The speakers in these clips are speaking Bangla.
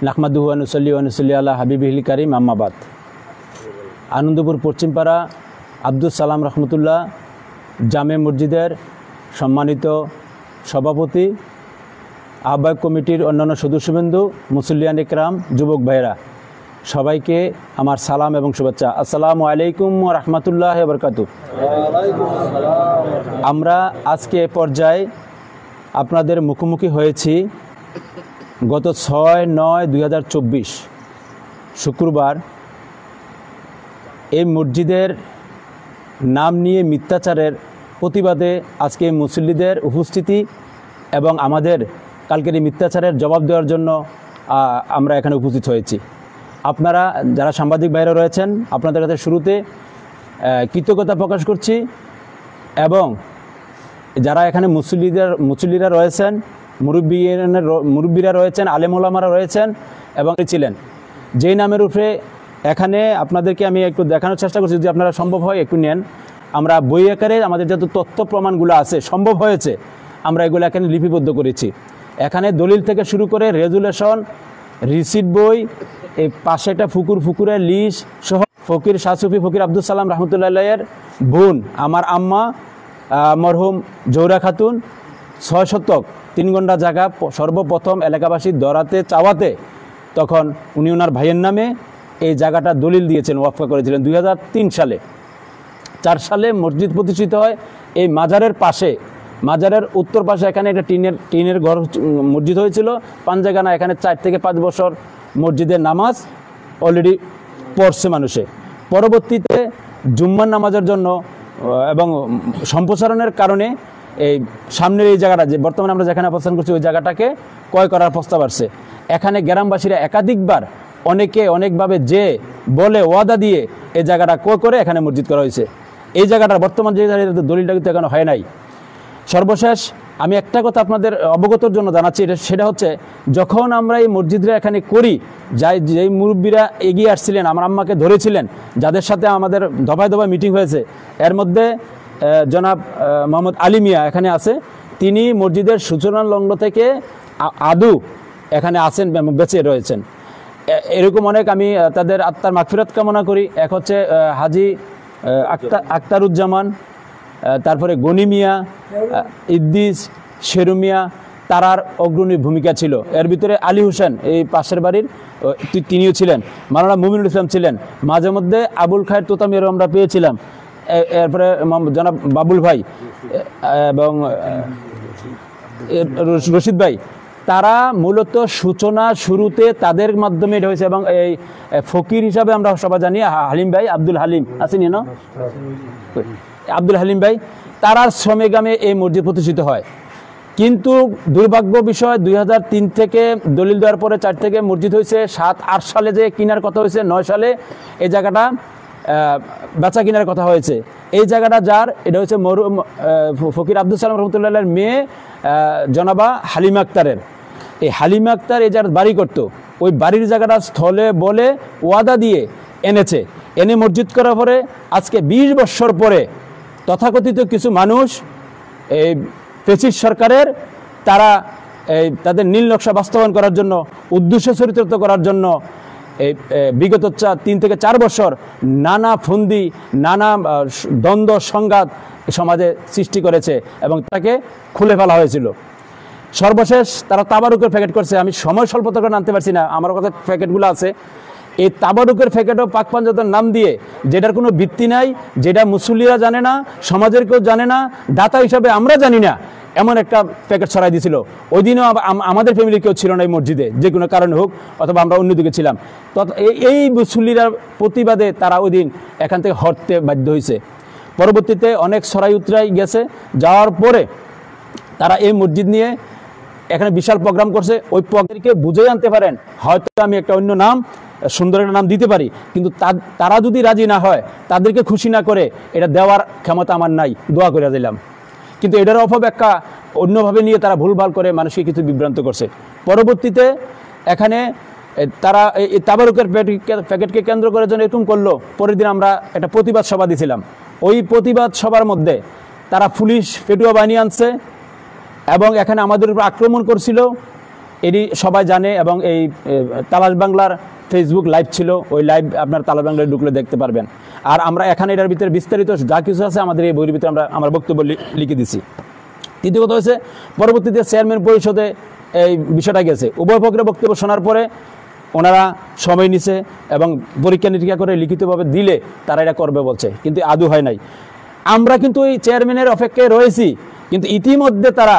নাহমাদুহু ওয়া নুসাল্লি ওয়া নুসাল্লি আলা হাবিবিল কারীম, আম্মা বাদ। আনন্দপুর পশ্চিমপাড়া আব্দুল সালাম রহমতুল্লাহ জামে মসজিদের সম্মানিত সভাপতি, আহ্বায়ক কমিটির অন্যান্য সদস্যবৃন্দ, মুসল্লিয়ান ইকরাম, যুবক ভাইরা, সবাইকে আমার সালাম এবং শুভেচ্ছা। আসসালামু আলাইকুম ওয়া রাহমাতুল্লাহি ওয়া বারাকাতুহু। আমরা আজকে পর্যায়ে আপনাদের মুখোমুখি হয়েছি গত 6/9/2024 শুক্রবার এই মসজিদের নাম নিয়ে মিথ্যাচারের প্রতিবাদে আজকে মুসল্লিদের উপস্থিতি এবং আমাদের কালকের এই মিথ্যাচারের জবাব দেওয়ার জন্য আমরা এখানে উপস্থিত হয়েছি। আপনারা যারা সাংবাদিক ভাইরা রয়েছেন, আপনাদের কাছে শুরুতে কৃতজ্ঞতা প্রকাশ করছি এবং যারা এখানে মুসল্লিরা রয়েছেন, মুরব্বীরা রয়েছেন, আলেম ওলামারা রয়েছেন এবং ছিলেন, যেই নামের উপরে এখানে আপনাদেরকে আমি একটু দেখানোর চেষ্টা করছি, যদি আপনারা সম্ভব হয় একটু নেন। আমরা বই আকারে আমাদের যত তথ্য প্রমাণগুলো আছে সম্ভব হয়েছে আমরা এগুলো এখানে লিপিবদ্ধ করেছি। এখানে দলিল থেকে শুরু করে রেজুলেশন, রিসিট বই, এই পাশে একটা ফুকুরের লিস্ট সহ ফকির শাহসুফি ফকির আব্দুল সালাম রহমতুল্লাহের বোন আমার আম্মা মরহুম জৌরা খাতুন 6 শতক 3 ঘন্টা জায়গা সর্বপ্রথম এলাকাবাসীর দরাতে চাওয়াতে তখন উনি ওনার ভাইয়ের নামে এই জায়গাটা দলিল দিয়েছিলেন, ওয়াকফা করেছিলেন 2003 সালে। 4 সালে মসজিদ প্রতিষ্ঠিত হয়। এই মাজারের পাশে, মাজারের উত্তর পাশে এখানে একটা টিনের ঘর মসজিদ হয়েছিল। পাঞ্জাগানা এখানে 4 থেকে 5 বছর মসজিদের নামাজ অলরেডি পড়ছে মানুষে। পরবর্তীতে জুম্মার নামাজের জন্য এবং সম্প্রসারণের কারণে এই সামনের এই জায়গাটা, যে বর্তমানে আমরা যেখানে অবস্থান করছি, ওই জায়গাটাকে ক্রয় করার প্রস্তাব আসছে। এখানে গ্রামবাসীরা একাধিকবার অনেকভাবে যে বলে ওয়াদা দিয়ে এই জায়গাটা ক্রয় করে এখানে মসজিদ করা হয়েছে। এই জায়গাটার বর্তমান যে দলিলটা কিন্তু এখনো হয় নাই। সর্বশেষ আমি একটা কথা আপনাদের অবগতর জন্য জানাচ্ছি, সেটা হচ্ছে যখন আমরা এই মসজিদটা এখানে করি, যেই মুরব্বীরা এগিয়ে আসছিলেন, আমার আম্মাকে ধরেছিলেন, যাদের সাথে আমাদের দফায় দফায় মিটিং হয়েছে, এর মধ্যে জনাব মোহাম্মদ আলী মিয়া এখানে আছে। তিনি মসজিদের সূচনা লগ্ন থেকে আদু এখানে আছেন এবং বেঁচে রয়েছেন। এরকম অনেক, আমি তাদের আত্মার মাগফিরাত কামনা করি। এক হচ্ছে হাজি আক্তারুজ্জামান, তারপরে গনি মিয়া, ইদ্দিস, শেরু মিয়া, তারার অগ্রণী ভূমিকা ছিল। এর ভিতরে আলী হোসেন এই পাশের বাড়ির তিনিও ছিলেন, মাওলানা মুমিনুল ইসলাম ছিলেন, মাঝে মধ্যে আবুল খায়ের তোতামিরও আমরা পেয়েছিলাম। এরপরে জনাব বাবুল ভাই এবং রশিদ ভাই, তারা মূলত সূচনা শুরুতে তাদের মাধ্যমে এটা হয়েছে। এবং এই ফকির হিসাবে আমরা সবাই জানি হালিম ভাই, আব্দুল হালিম আসেনি না, আব্দুল হালিম ভাই, তারার শ্রমে এই মসজিদ প্রতিষ্ঠিত হয়। কিন্তু দুর্ভাগ্য বিষয়, 2003 থেকে দলিল দেওয়ার পরে 4 থেকে মসজিদ হয়েছে। 7-8 সালে যে কেনার কথা হয়েছে, 9 সালে এই জায়গাটা বেচা কেনার কথা হয়েছে। এই জায়গাটা যার, এটা হচ্ছে ফকির আব্দুল সালাম রহমতুল্লাহের মেয়ে জনাবা হালিমা আক্তারের। এই হালিমা আক্তার এই যার বাড়ি করতো, ওই বাড়ির জায়গাটা স্থলে বলে ওয়াদা দিয়ে এনেছে। এনে মসজিদ করার পরে আজকে 20 বছর পরে তথাকথিত কিছু মানুষ এই ফ্যাসিস্ট সরকারের, তারা এই তাদের নীল নকশা বাস্তবায়ন করার জন্য, উদ্দেশ্য চরিত্রিত করার জন্য এই বিগত 3 থেকে 4 বছর নানা ফন্দি, নানা দ্বন্দ্ব সংঘাত সমাজে সৃষ্টি করেছে এবং তাকে খুলে ফেলা হয়েছিল। সর্বশেষ তারা তাবারুকের প্যাকেট করছে। আমি সময় স্বল্পতা করে আনতে পারছি না, আমার কাছে প্যাকেটগুলো আছে। এই তাবারুকের প্যাকেটও পাক পাঞ্জাতের নাম দিয়ে, যেটার কোনো ভিত্তি নাই, যেটা মুসল্লিরা জানে না, সমাজের কেউ জানে না, দাতা হিসাবে আমরা জানি না, এমন একটা প্যাকেট ছড়াই দিয়েছিল। ওই দিনও আমাদের ফ্যামিলি কেউ ছিল না এই মসজিদে, যে কোনো কারণে হোক, অথবা আমরা অন্যদিকে ছিলাম। এই মুসল্লিরা প্রতিবাদে তারা ওই দিন এখান থেকে হটতে বাধ্য হয়েছে। পরবর্তীতে অনেক ছড়াই উতরাই গেছে, যাওয়ার পরে তারা এই মসজিদ নিয়ে এখানে বিশাল প্রোগ্রাম করছে। ওই প্রোগ্রামকে বুঝে আনতে পারেন, হয়তো আমি একটা অন্য নাম, সুন্দর একটা নাম দিতে পারি, কিন্তু তারা যদি রাজি না হয়, তাদেরকে খুশি না করে এটা দেওয়ার ক্ষমতা আমার নাই, দোয়া করে দিলাম। কিন্তু এটার অপব্যাখ্যা অন্যভাবে নিয়ে তারা ভুলভাল করে মানুষকে কিছু বিভ্রান্ত করছে। পরবর্তীতে এখানে তারা এই তাবারুকের প্যাকেটকে কেন্দ্র করে জন্য এরকম করলো। পরের দিন আমরা একটা প্রতিবাদ সভা দিয়েছিলাম। ওই প্রতিবাদ সভার মধ্যে তারা পুলিশ পেটুয়া বাহিনী আনছে এবং এখানে আমাদের উপর আক্রমণ করছিল। এটি সবাই জানে, এবং এই তালাশ বাংলার ফেসবুক লাইভ ছিল, ওই লাইভ আপনার তালাশ বাংলায় ঢুকলে দেখতে পারবেন। আর আমরা এখানে এটার ভিতরে বিস্তারিত যা কিছু আছে আমাদের এই বইয়ের ভিতরে আমরা আমার বক্তব্য লিখে দিছি। তৃতীয় কথা হয়েছে, পরবর্তীতে চেয়ারম্যান পরিষদে এই বিষয়টা গেছে, উভয় পক্ষের বক্তব্য শোনার পরে ওনারা সময় নিছে এবং পরীক্ষা নিরীক্ষা করে লিখিতভাবে দিলে তারা এটা করবে বলছে, কিন্তু আদৌ হয় নাই। আমরা কিন্তু এই চেয়ারম্যানের অপেক্ষায় রয়েছি, কিন্তু ইতিমধ্যে তারা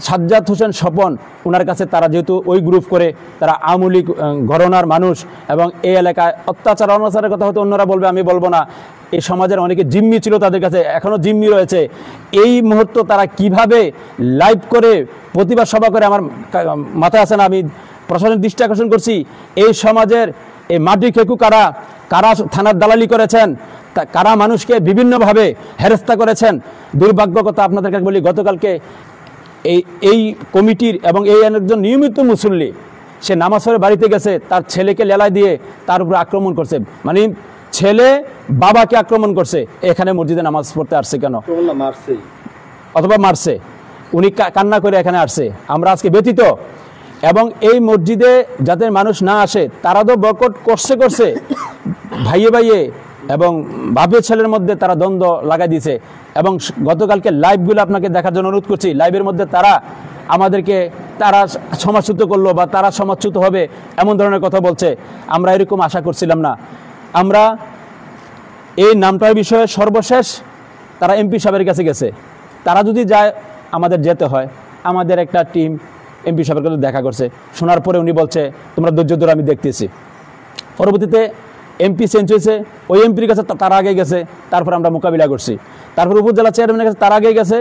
সাজ্জাদ হোসেন স্বপন ওনার কাছে, তারা যেহেতু ওই গ্রুপ করে, তারা আওয়ামী লীগ ঘরানার মানুষ এবং এই এলাকায় অত্যাচার অনাচারের কথা হয়তো অন্যরা বলবে, আমি বলবো না। এই সমাজের অনেকে জিম্মি ছিল তাদের কাছে, এখনও জিম্মি রয়েছে। এই মুহূর্তে তারা কিভাবে লাইভ করে প্রতিবাদ সভা করে, আমার মাথায় আছে না, আমি প্রশাসনের দৃষ্টি আকর্ষণ করছি, এই সমাজের এই মাটি খেকু কারা কারা থানার দালালি করেছেন, কারা মানুষকে বিভিন্নভাবে হেরস্তা করেছেন। দুর্ভাগ্য কথা আপনাদেরকে বলি, গতকালকে এই কমিটির এবং এই একজন নিয়মিত মুসল্লি, সে নামাজ পড়ে বাড়িতে গেছে, তার ছেলেকে লেলাই দিয়ে তার উপরে আক্রমণ করছে। মানে ছেলে বাবাকে আক্রমণ করছে, এখানে মসজিদে নামাজ পড়তে আসছে কেন, অথবা মারছে, উনি কান্না করে এখানে আসছে। আমরা আজকে ব্যতীত, এবং এই মসজিদে যাতে মানুষ না আসে তারা তো বয়কট করছে ভাইয়ে ভাইয়ে এবং বাপের ছেলের মধ্যে তারা দ্বন্দ্ব লাগাই দিয়েছে। এবং গতকালকে লাইভগুলো আপনাকে দেখার জন্য অনুরোধ করছি, লাইভের মধ্যে তারা আমাদেরকে তারা সমাজচ্যুত করলো বা তারা সমাজচ্যুত হবে এমন ধরনের কথা বলছে। আমরা এরকম আশা করছিলাম না। আমরা এই নামটার বিষয়ে সর্বশেষ তারা এমপি সাহেবের কাছে গেছে, তারা যদি যায় আমাদের যেতে হয়। আমাদের একটা টিম এমপি সাহেবের কাছে দেখা করছে, শোনার পরে উনি বলছে তোমরা ধৈর্য ধরে, আমি দেখতেছি। পরবর্তীতে এমপি চেঞ্জ হয়েছে, ওই এমপির কাছে তারা আগে গেছে, তারপর আমরা মোকাবিলা করছি। তারপর উপজেলা চেয়ারম্যানের কাছে তারা আগে গেছে,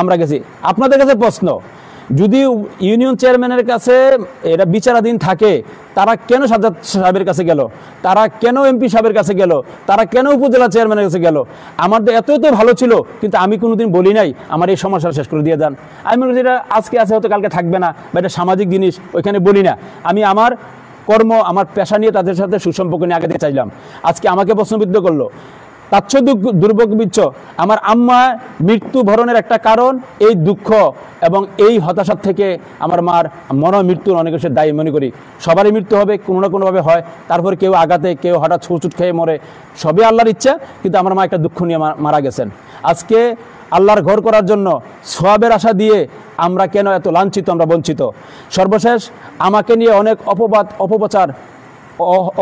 আমরা গেছি। আপনাদের কাছে প্রশ্ন, যদি ইউনিয়ন চেয়ারম্যানের কাছে এটা বিচারাধীন থাকে, তারা কেন সাজ্জাদ সাহেবের কাছে গেল, তারা কেন এমপি সাহেবের কাছে গেল, তারা কেন উপজেলা চেয়ারম্যানের কাছে গেল? আমার তো এত ভালো ছিল, কিন্তু আমি কোনোদিন বলি নাই আমার এই সমস্যা শেষ করে দিয়ে দেন। আমি মনে করি এটা আজকে আছে, হয়তো কালকে থাকবে না, বা এটা সামাজিক জিনিস, ওইখানে বলি না। আমি আমার কর্ম, আমার পেশা নিয়ে তাদের সাথে সুসম্পর্ক নিয়ে আগে চাইলাম। আজকে আমাকে প্রশ্নবিদ্ধ করলো, তাচ্ছ দুর্ভোগ বিচ্ছ। আমার আম্মা মৃত্যু বরণের একটা কারণ এই দুঃখ এবং এই হতাশার থেকে আমার মার মৃত্যুর অনেক কিছু দায়ী মনে করি। সবারই মৃত্যু হবে, কোনো না কোনোভাবে হয়, তারপর কেউ আঘাতে, কেউ হঠাৎ ছুটছুট খেয়ে মরে, সবই আল্লাহর ইচ্ছা। কিন্তু আমার মা একটা দুঃখ নিয়ে মারা গেছেন। আজকে আল্লাহর ঘর করার জন্য সওয়াবের আশা দিয়ে আমরা কেন এত লাঞ্ছিত, আমরা বঞ্চিত? সর্বশেষ আমাকে নিয়ে অনেক অপপ্রচার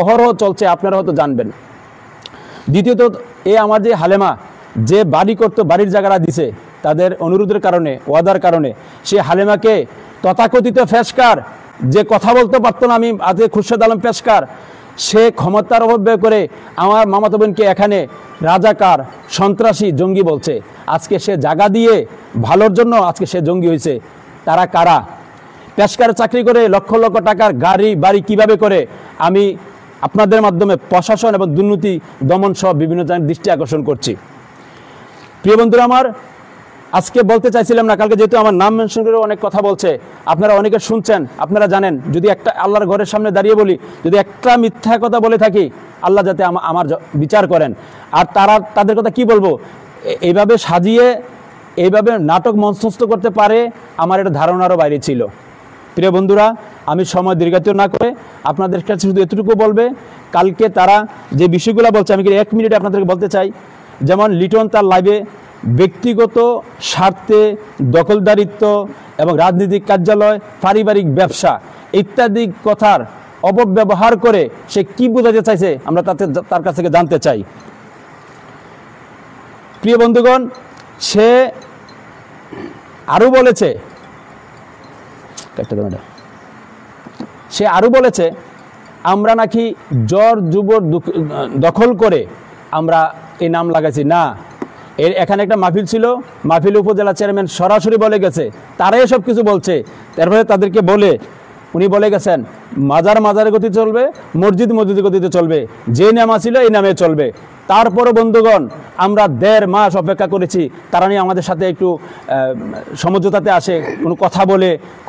অহরহ চলছে, আপনারা হয়তো জানবেন। দ্বিতীয়ত, আমার যে হালেমা যে বাড়ি করতো, বাড়ির জায়গাটা দিছে তাদের অনুরোধের কারণে, ওয়াদার কারণে, সে হালেমাকে তথাকথিত পেশকার, যে কথা বলতে পারতো না, আমি আজকে খুরশেদ আলম পেশকার, সে ক্ষমতার অপব্যয় করে আমার মামাতো বোনকে এখানে রাজাকার, সন্ত্রাসী, জঙ্গি বলছে। আজকে সে জায়গা দিয়ে ভালোর জন্য আজকে সে জঙ্গি হয়েছে। তারা কারা? পেশকার চাকরি করে লক্ষ লক্ষ টাকার গাড়ি বাড়ি কিভাবে করে, আমি আপনাদের মাধ্যমে প্রশাসন এবং দুর্নীতি দমন সহ বিভিন্ন দৃষ্টি আকর্ষণ করছি। প্রিয় বন্ধুরা আমার, আজকে বলতে চাইছিলাম না, কালকে যেহেতু আমার নাম মেনশন করে অনেক কথা বলছে, আপনারা অনেকে শুনছেন, আপনারা জানেন, যদি একটা আল্লাহর ঘরের সামনে দাঁড়িয়ে বলি, যদি একটা মিথ্যা কথা বলে থাকি, আল্লাহ যাতে আমার বিচার করেন। আর তাদের কথা কি বলবো, এইভাবে সাজিয়ে এইভাবে নাটক মঞ্চস্থ করতে পারে, আমার এটা ধারণারও বাইরে ছিল। প্রিয় বন্ধুরা, আমি সময় দীর্ঘায়িত না করে আপনাদের কাছে শুধু এতটুকু বলবে, কালকে তারা যে বিষয়গুলো বলছে, আমি 1 মিনিটে আপনাদেরকে বলতে চাই। যেমন লিটন তার লাইভে ব্যক্তিগত স্বার্থে দখলদারিত্ব এবং রাজনৈতিক কার্যালয়, পারিবারিক ব্যবসা ইত্যাদি কথার অপব্যবহার করে সে কি বোঝাতে চাইছে, আমরা তার কাছ থেকে জানতে চাই। প্রিয় বন্ধুগণ, সে আরও বলেছে আমরা নাকি জ্বর যুবর দখল করে আমরা এই নাম লাগাইছি। না, এখানে একটা মাহফিল ছিল, মাহফিল উপজেলা চেয়ারম্যান সরাসরি বলে গেছে, তারাই সব কিছু বলছে। তারপরে তাদেরকে বলে উনি বলে গেছেন মাজারের গতিতে চলবে, মসজিদের গতিতে চলবে, যে নামা ছিল এই নামে চলবে। তারপরও বন্ধুগণ, আমরা 1.5 মাস অপেক্ষা করেছি, তারা নিয়ে আমাদের সাথে একটু সমঝোতাতে আসে, কোনো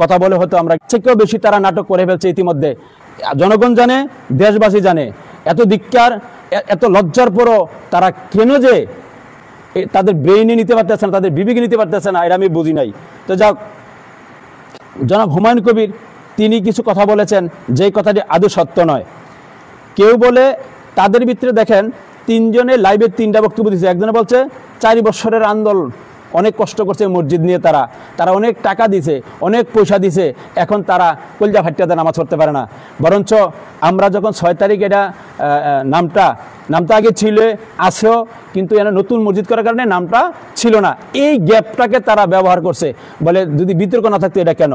কথা বলে হয়তো আমরা থেকেও বেশি তারা নাটক করে ফেলছে ইতিমধ্যে। জনগণ জানে, দেশবাসী জানে। এত ধিক্কার, এত লজ্জার পরও তারা কেন যে তাদের ব্রেইনে নিতে পারতেছে না, তাদের বিবেকে নিতে পারতেছে না, এটা আমি বুঝি নাই। তো যাক, জনাব হুমায়ুন কবির তিনি কিছু কথা বলেছেন যেই কথাটি আদৌ সত্য নয়। কেউ বলে তাদের ভিতরে দেখেন 3 জনে লাইভে 3টা বক্তব্য দিয়েছে। একজনে বলছে 4 বছরের আন্দোলন, অনেক কষ্ট করছে মসজিদ নিয়ে, তারা অনেক টাকা দিছে, অনেক পয়সা দিছে, এখন তারা কলজা ফাটিয়াতে নামাজ পড়তে পারে না। বরঞ্চ আমরা যখন 6 তারিখ এটা নামটা আগে ছিল, আসেও, কিন্তু এখানে নতুন মসজিদ করার কারণে নামটা ছিল না। এই গ্যাপটাকে তারা ব্যবহার করছে, বলে যদি বিতর্ক না থাকতো এটা কেন।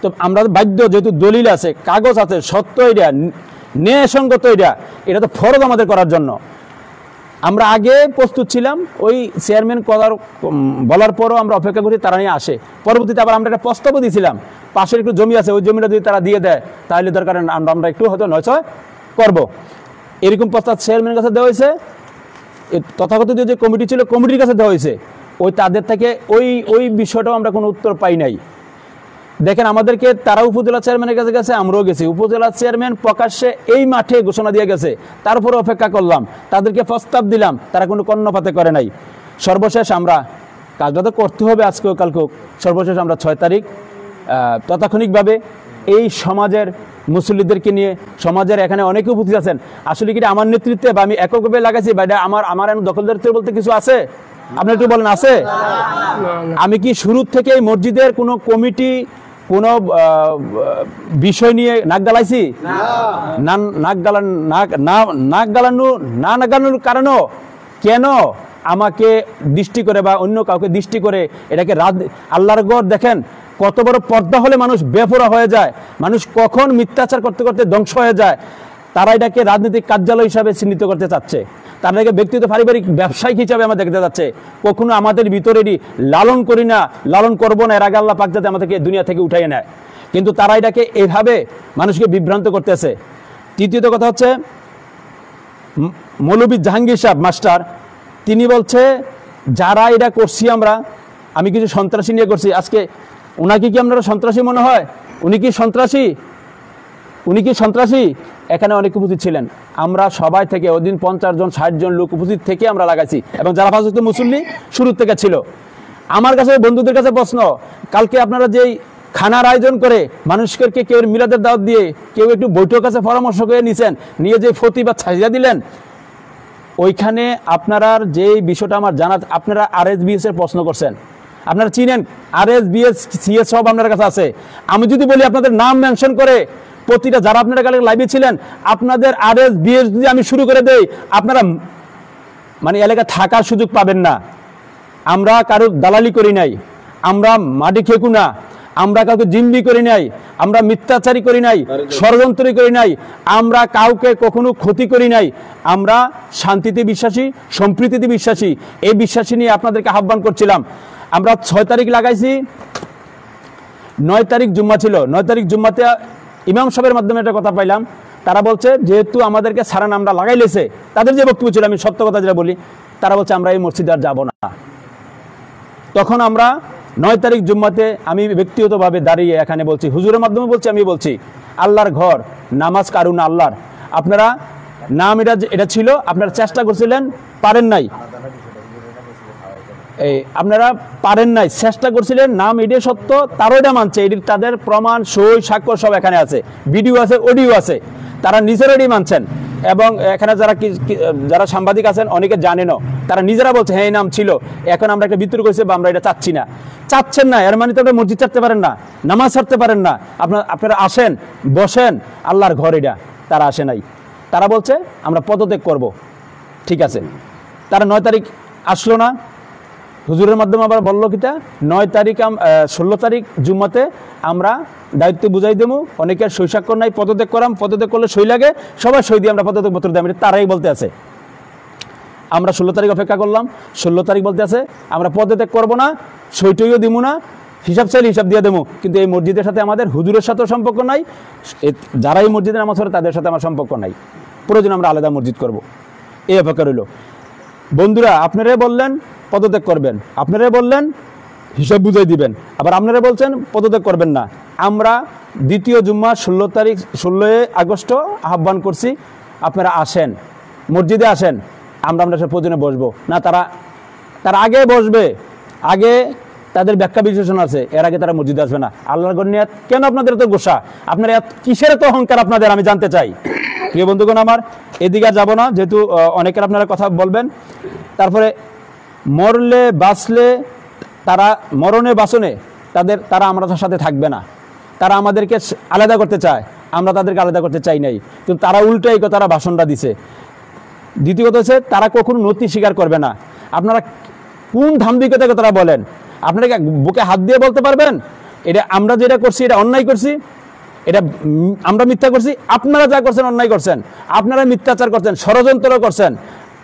তো আমরা বাধ্য, যেহেতু দলিল আছে, কাগজ আছে, সত্য এটা, ন্যায়সঙ্গত এটা তো ফরজ আমাদের করার জন্য। আমরা আগে প্রস্তুত ছিলাম, ওই চেয়ারম্যান বলার পরও আমরা অপেক্ষা করি তারা নিয়ে আসে। পরবর্তীতে আবার আমরা একটা প্রস্তাবও দিয়েছিলাম, পাশের একটু জমি আছে, ওই জমিটা যদি তারা দিয়ে দেয় তাহলে দরকার আমরা একটু হয়তো নয়ছয় করব। এরকম প্রস্তাব চেয়ারম্যানের কাছে দেওয়া হয়েছে, তথাকথিত যে কমিটি ছিল কমিটির কাছে দেওয়া হয়েছে। তাদের থেকে ওই বিষয়টাও আমরা কোনো উত্তর পাই নাই। দেখেন, আমাদেরকে তারা উপজেলা চেয়ারম্যানের কাছে গেছে, আমরাও গেছি। উপজেলা চেয়ারম্যান প্রকাশ্যে এই মাঠে ঘোষণা দিয়ে গেছে, তারপরে অপেক্ষা করলাম, তাদেরকে প্রস্তাব দিলাম, তারা কোনো কর্ণপাতে করে নাই। সর্বশেষ আমরা কাজটা তো করতে হবে আজকেও কালকেও, সর্বশেষ আমরা 6 তারিখ তৎক্ষণিকভাবে এই সমাজের মুসল্লিদেরকে নিয়ে, সমাজের এখানে অনেকে উপস্থিত আছেন। আসলে কি আমার নেতৃত্বে বা আমি এককভাবে লাগাইছি বা এটা আমার দখলদারিত্ব বলতে কিছু আছে? আপনি একটু বলেন, আছে? আমি কি শুরু থেকে মসজিদের কোনো কমিটি, কোনো বিষয় নিয়ে নাক গালাইছি? নাক গালানোর কারণও কেন আমাকে দৃষ্টি করে বা অন্য কাউকে দৃষ্টি করে এটাকে আল্লাহর ঘর দেখেন কত বড় পর্দা হলে মানুষ বেপরোয়া হয়ে যায়, মানুষ কখন মিথ্যাচার করতে করতে ধ্বংস হয়ে যায়। তারা এটাকে রাজনৈতিক কার্যালয় হিসাবে চিহ্নিত করতে চাচ্ছে, তারা এটাকে ব্যক্তিগত পারিবারিক ব্যবসায়িক হিসাবে আমরা দেখতে যাচ্ছে। কখনো আমাদের ভিতরেরই লালন করি না, লালন করবো না, এর আগে আল্লাহ পাক যাতে আমাদেরকে দুনিয়া থেকে উঠাইয়ে নেয়। কিন্তু তারা এটাকে এভাবে মানুষকে বিভ্রান্ত করতেছে। তৃতীয়ত কথা হচ্ছে, মৌলভী জাহাঙ্গীর সাহেব মাস্টার, তিনি বলছে যারা এটা করছি আমি কিছু সন্ত্রাসী নিয়ে করছি। আজকে ওনাকে কি আপনারা সন্ত্রাসী মনে হয়? উনি কি সন্ত্রাসী? এখানে অনেক উপস্থিত ছিলেন, আমরা সবাই থেকে ওই দিন 50 জন 60 জন লোক উপস্থিত থেকে আমরা লাগাইছি, এবং যারা 5 ওয়াক্ত মুসল্লি শুরু থেকে ছিল। আমার কাছে, বন্ধুদের কাছে প্রশ্ন, কালকে আপনারা যেই খানার আয়োজন করে মানুষকে কেউ মিলাদের দাওয়াত দিয়ে, কেউ একটু বৈঠক কাছে পরামর্শ করে নিছেন, নিয়ে যে প্রতিবাদ ছাড়িয়ে দিলেন, ওইখানে আপনারা যে বিষয়টা আমার জানা, আপনারা RSBS এর প্রশ্ন করছেন, আপনারা চিনেন RSBS CS সব আপনার কাছে আছে। আমি যদি বলি আপনাদের নাম মেনশন করে প্রতিটা যারা আপনারা কালকে লাইভে ছিলেন, আপনাদের RSBS যদি আমি শুরু করে দেই, আপনারা মানে এলাকা থাকার সুযোগ পাবেন না। আমরা কারোর দালালি করি নাই, আমরা মাটি খেকু না, আমরা কাউকে জিম্মি করি নাই, আমরা মিথ্যাচারী করি নাই, ষড়যন্ত্রী করি নাই, আমরা কাউকে কখনো ক্ষতি করি নাই। আমরা শান্তিতে বিশ্বাসী, সম্প্রীতিতে বিশ্বাসী। এই বিশ্বাসী নিয়ে আপনাদেরকে আহ্বান করছিলাম। আমরা 6 তারিখ লাগাইছি, 9 তারিখ জুম্মা ছিল। 9 তারিখ জুম্মাতে ইমাম সাহেবের মাধ্যমে একটা কথা পাইলাম, তারা বলছে যেহেতু আমাদেরকে সারান আমরা লাগাইলেছে, তাদের যে বক্তব্য ছিল, আমি সত্য কথা যেটা বলি, তারা বলছে আমরা এই মসজিদে আর যাবো না। তখন আমরা 9 তারিখ জুম্মাতে আমি ব্যক্তিগতভাবে দাঁড়িয়ে এখানে বলছি, হুজুরের মাধ্যমে বলছি, আমি বলছি আল্লাহর ঘর, নামাজ কারুন আল্লাহর, আপনারা নাম এটা ছিল, আপনারা চেষ্টা করছিলেন, পারেন নাই, আপনারা পারেন নাই, চেষ্টা করছিলেন, নাম এটা সত্য, তারও এটা মানছে, এটির তাদের প্রমাণ, সই, সাক্ষ্য সব এখানে আছে, ভিডিও আছে, অডিও আছে, তারা নিজেরাই মানছেন। এবং এখানে যারা সাংবাদিক আছেন অনেকে জানেনও, তারা নিজেরা বলছে হ্যাঁ এই নাম ছিল। এখন আমরা একটা বিতর্ক করেছি বা আমরা এটা চাচ্ছি না, চাচ্ছেন না, এর মানে তো আপনি মসজিদ ছাড়তে পারেন না, নামাজ ছাড়তে পারেন না, আপনারা আসেন, বসেন, আল্লাহর ঘর এটা। তারা আসে নাই, তারা বলছে আমরা পদত্যাগ করব। ঠিক আছে, তারা 9 তারিখ আসলো না, হুজুরের মাধ্যমে আবার বললো কিটা 9 তারিখ 16 তারিখ জুম্মাতে আমরা দায়িত্ব বুঝাই দেবো, অনেকের সই স্বাক্ষর নাই, পদত্যাগ করাম, পদত্যাগ করলে সই লাগে, সবাই সই দিয়ে আমরা পদত্যাগ পত্র দিই, তারাই বলতে আছে। আমরা 16 তারিখ অপেক্ষা করলাম, 16 তারিখ বলতে আছে আমরা পদত্যাগ করবো না, সইটইও দিব না, হিসাব চাইলে হিসাব দিয়ে দেবো, কিন্তু এই মসজিদের সাথে আমাদের হুজুরের সাথেও সম্পর্ক নাই, যারা এই মসজিদে নামাজ পড়ে তাদের সাথে আমার সম্পর্ক নাই, প্রয়োজন আমরা আলাদা মসজিদ করব। এই অপেক্ষা রইল। বন্ধুরা, আপনারাই বললেন পদত্যাগ করবেন, আপনারাই বললেন হিসাব বুঝাই দিবেন, আবার আপনারা বলছেন পদত্যাগ করবেন না। আমরা দ্বিতীয় জুম্মা 16 আগস্ট আহ্বান করছি, আপনারা আসেন, মসজিদে আসেন, আমরা আপনার সাথে প্রয়োজনে বসবো না। তারা আগে বসবে, আগে তাদের ব্যাখ্যা বিশ্লেষণ আছে, এর আগে তারা মসজিদে আসবে না। আল্লাহর ঘর নিয়ে কেন আপনাদের এত গোসা, আপনারা কিসের এত অহংকার আপনাদের, আমি জানতে চাই। প্রিয় বন্ধুগণ আমার, এদিকে আর যাবো না, যেহেতু অনেকের আপনারা কথা বলবেন। তারপরে মরলে বাঁচলে তারা মরণে বাঁচনে তারা আমাদের সাথে থাকবে না, তারা আমাদেরকে আলাদা করতে চায়, আমরা তাদেরকে আলাদা করতে চাই নাই, কিন্তু তারা উল্টো এই কথাটা ভাষণটা দিছে। দ্বিতীয়ত হচ্ছে তারা কখনো নতি স্বীকার করবে না। আপনারা কোন ধাম্বিকতার কথাটা বলেন? আপনারা বুকে হাত দিয়ে বলতে পারবেন এটা আমরা যেটা করছি এটা অন্যায় করছি, এটা আমরা মিথ্যা করছি? আপনারা যা করছেন অন্যায় করছেন, আপনারা মিথ্যাচার করছেন, ষড়যন্ত্র করছেন,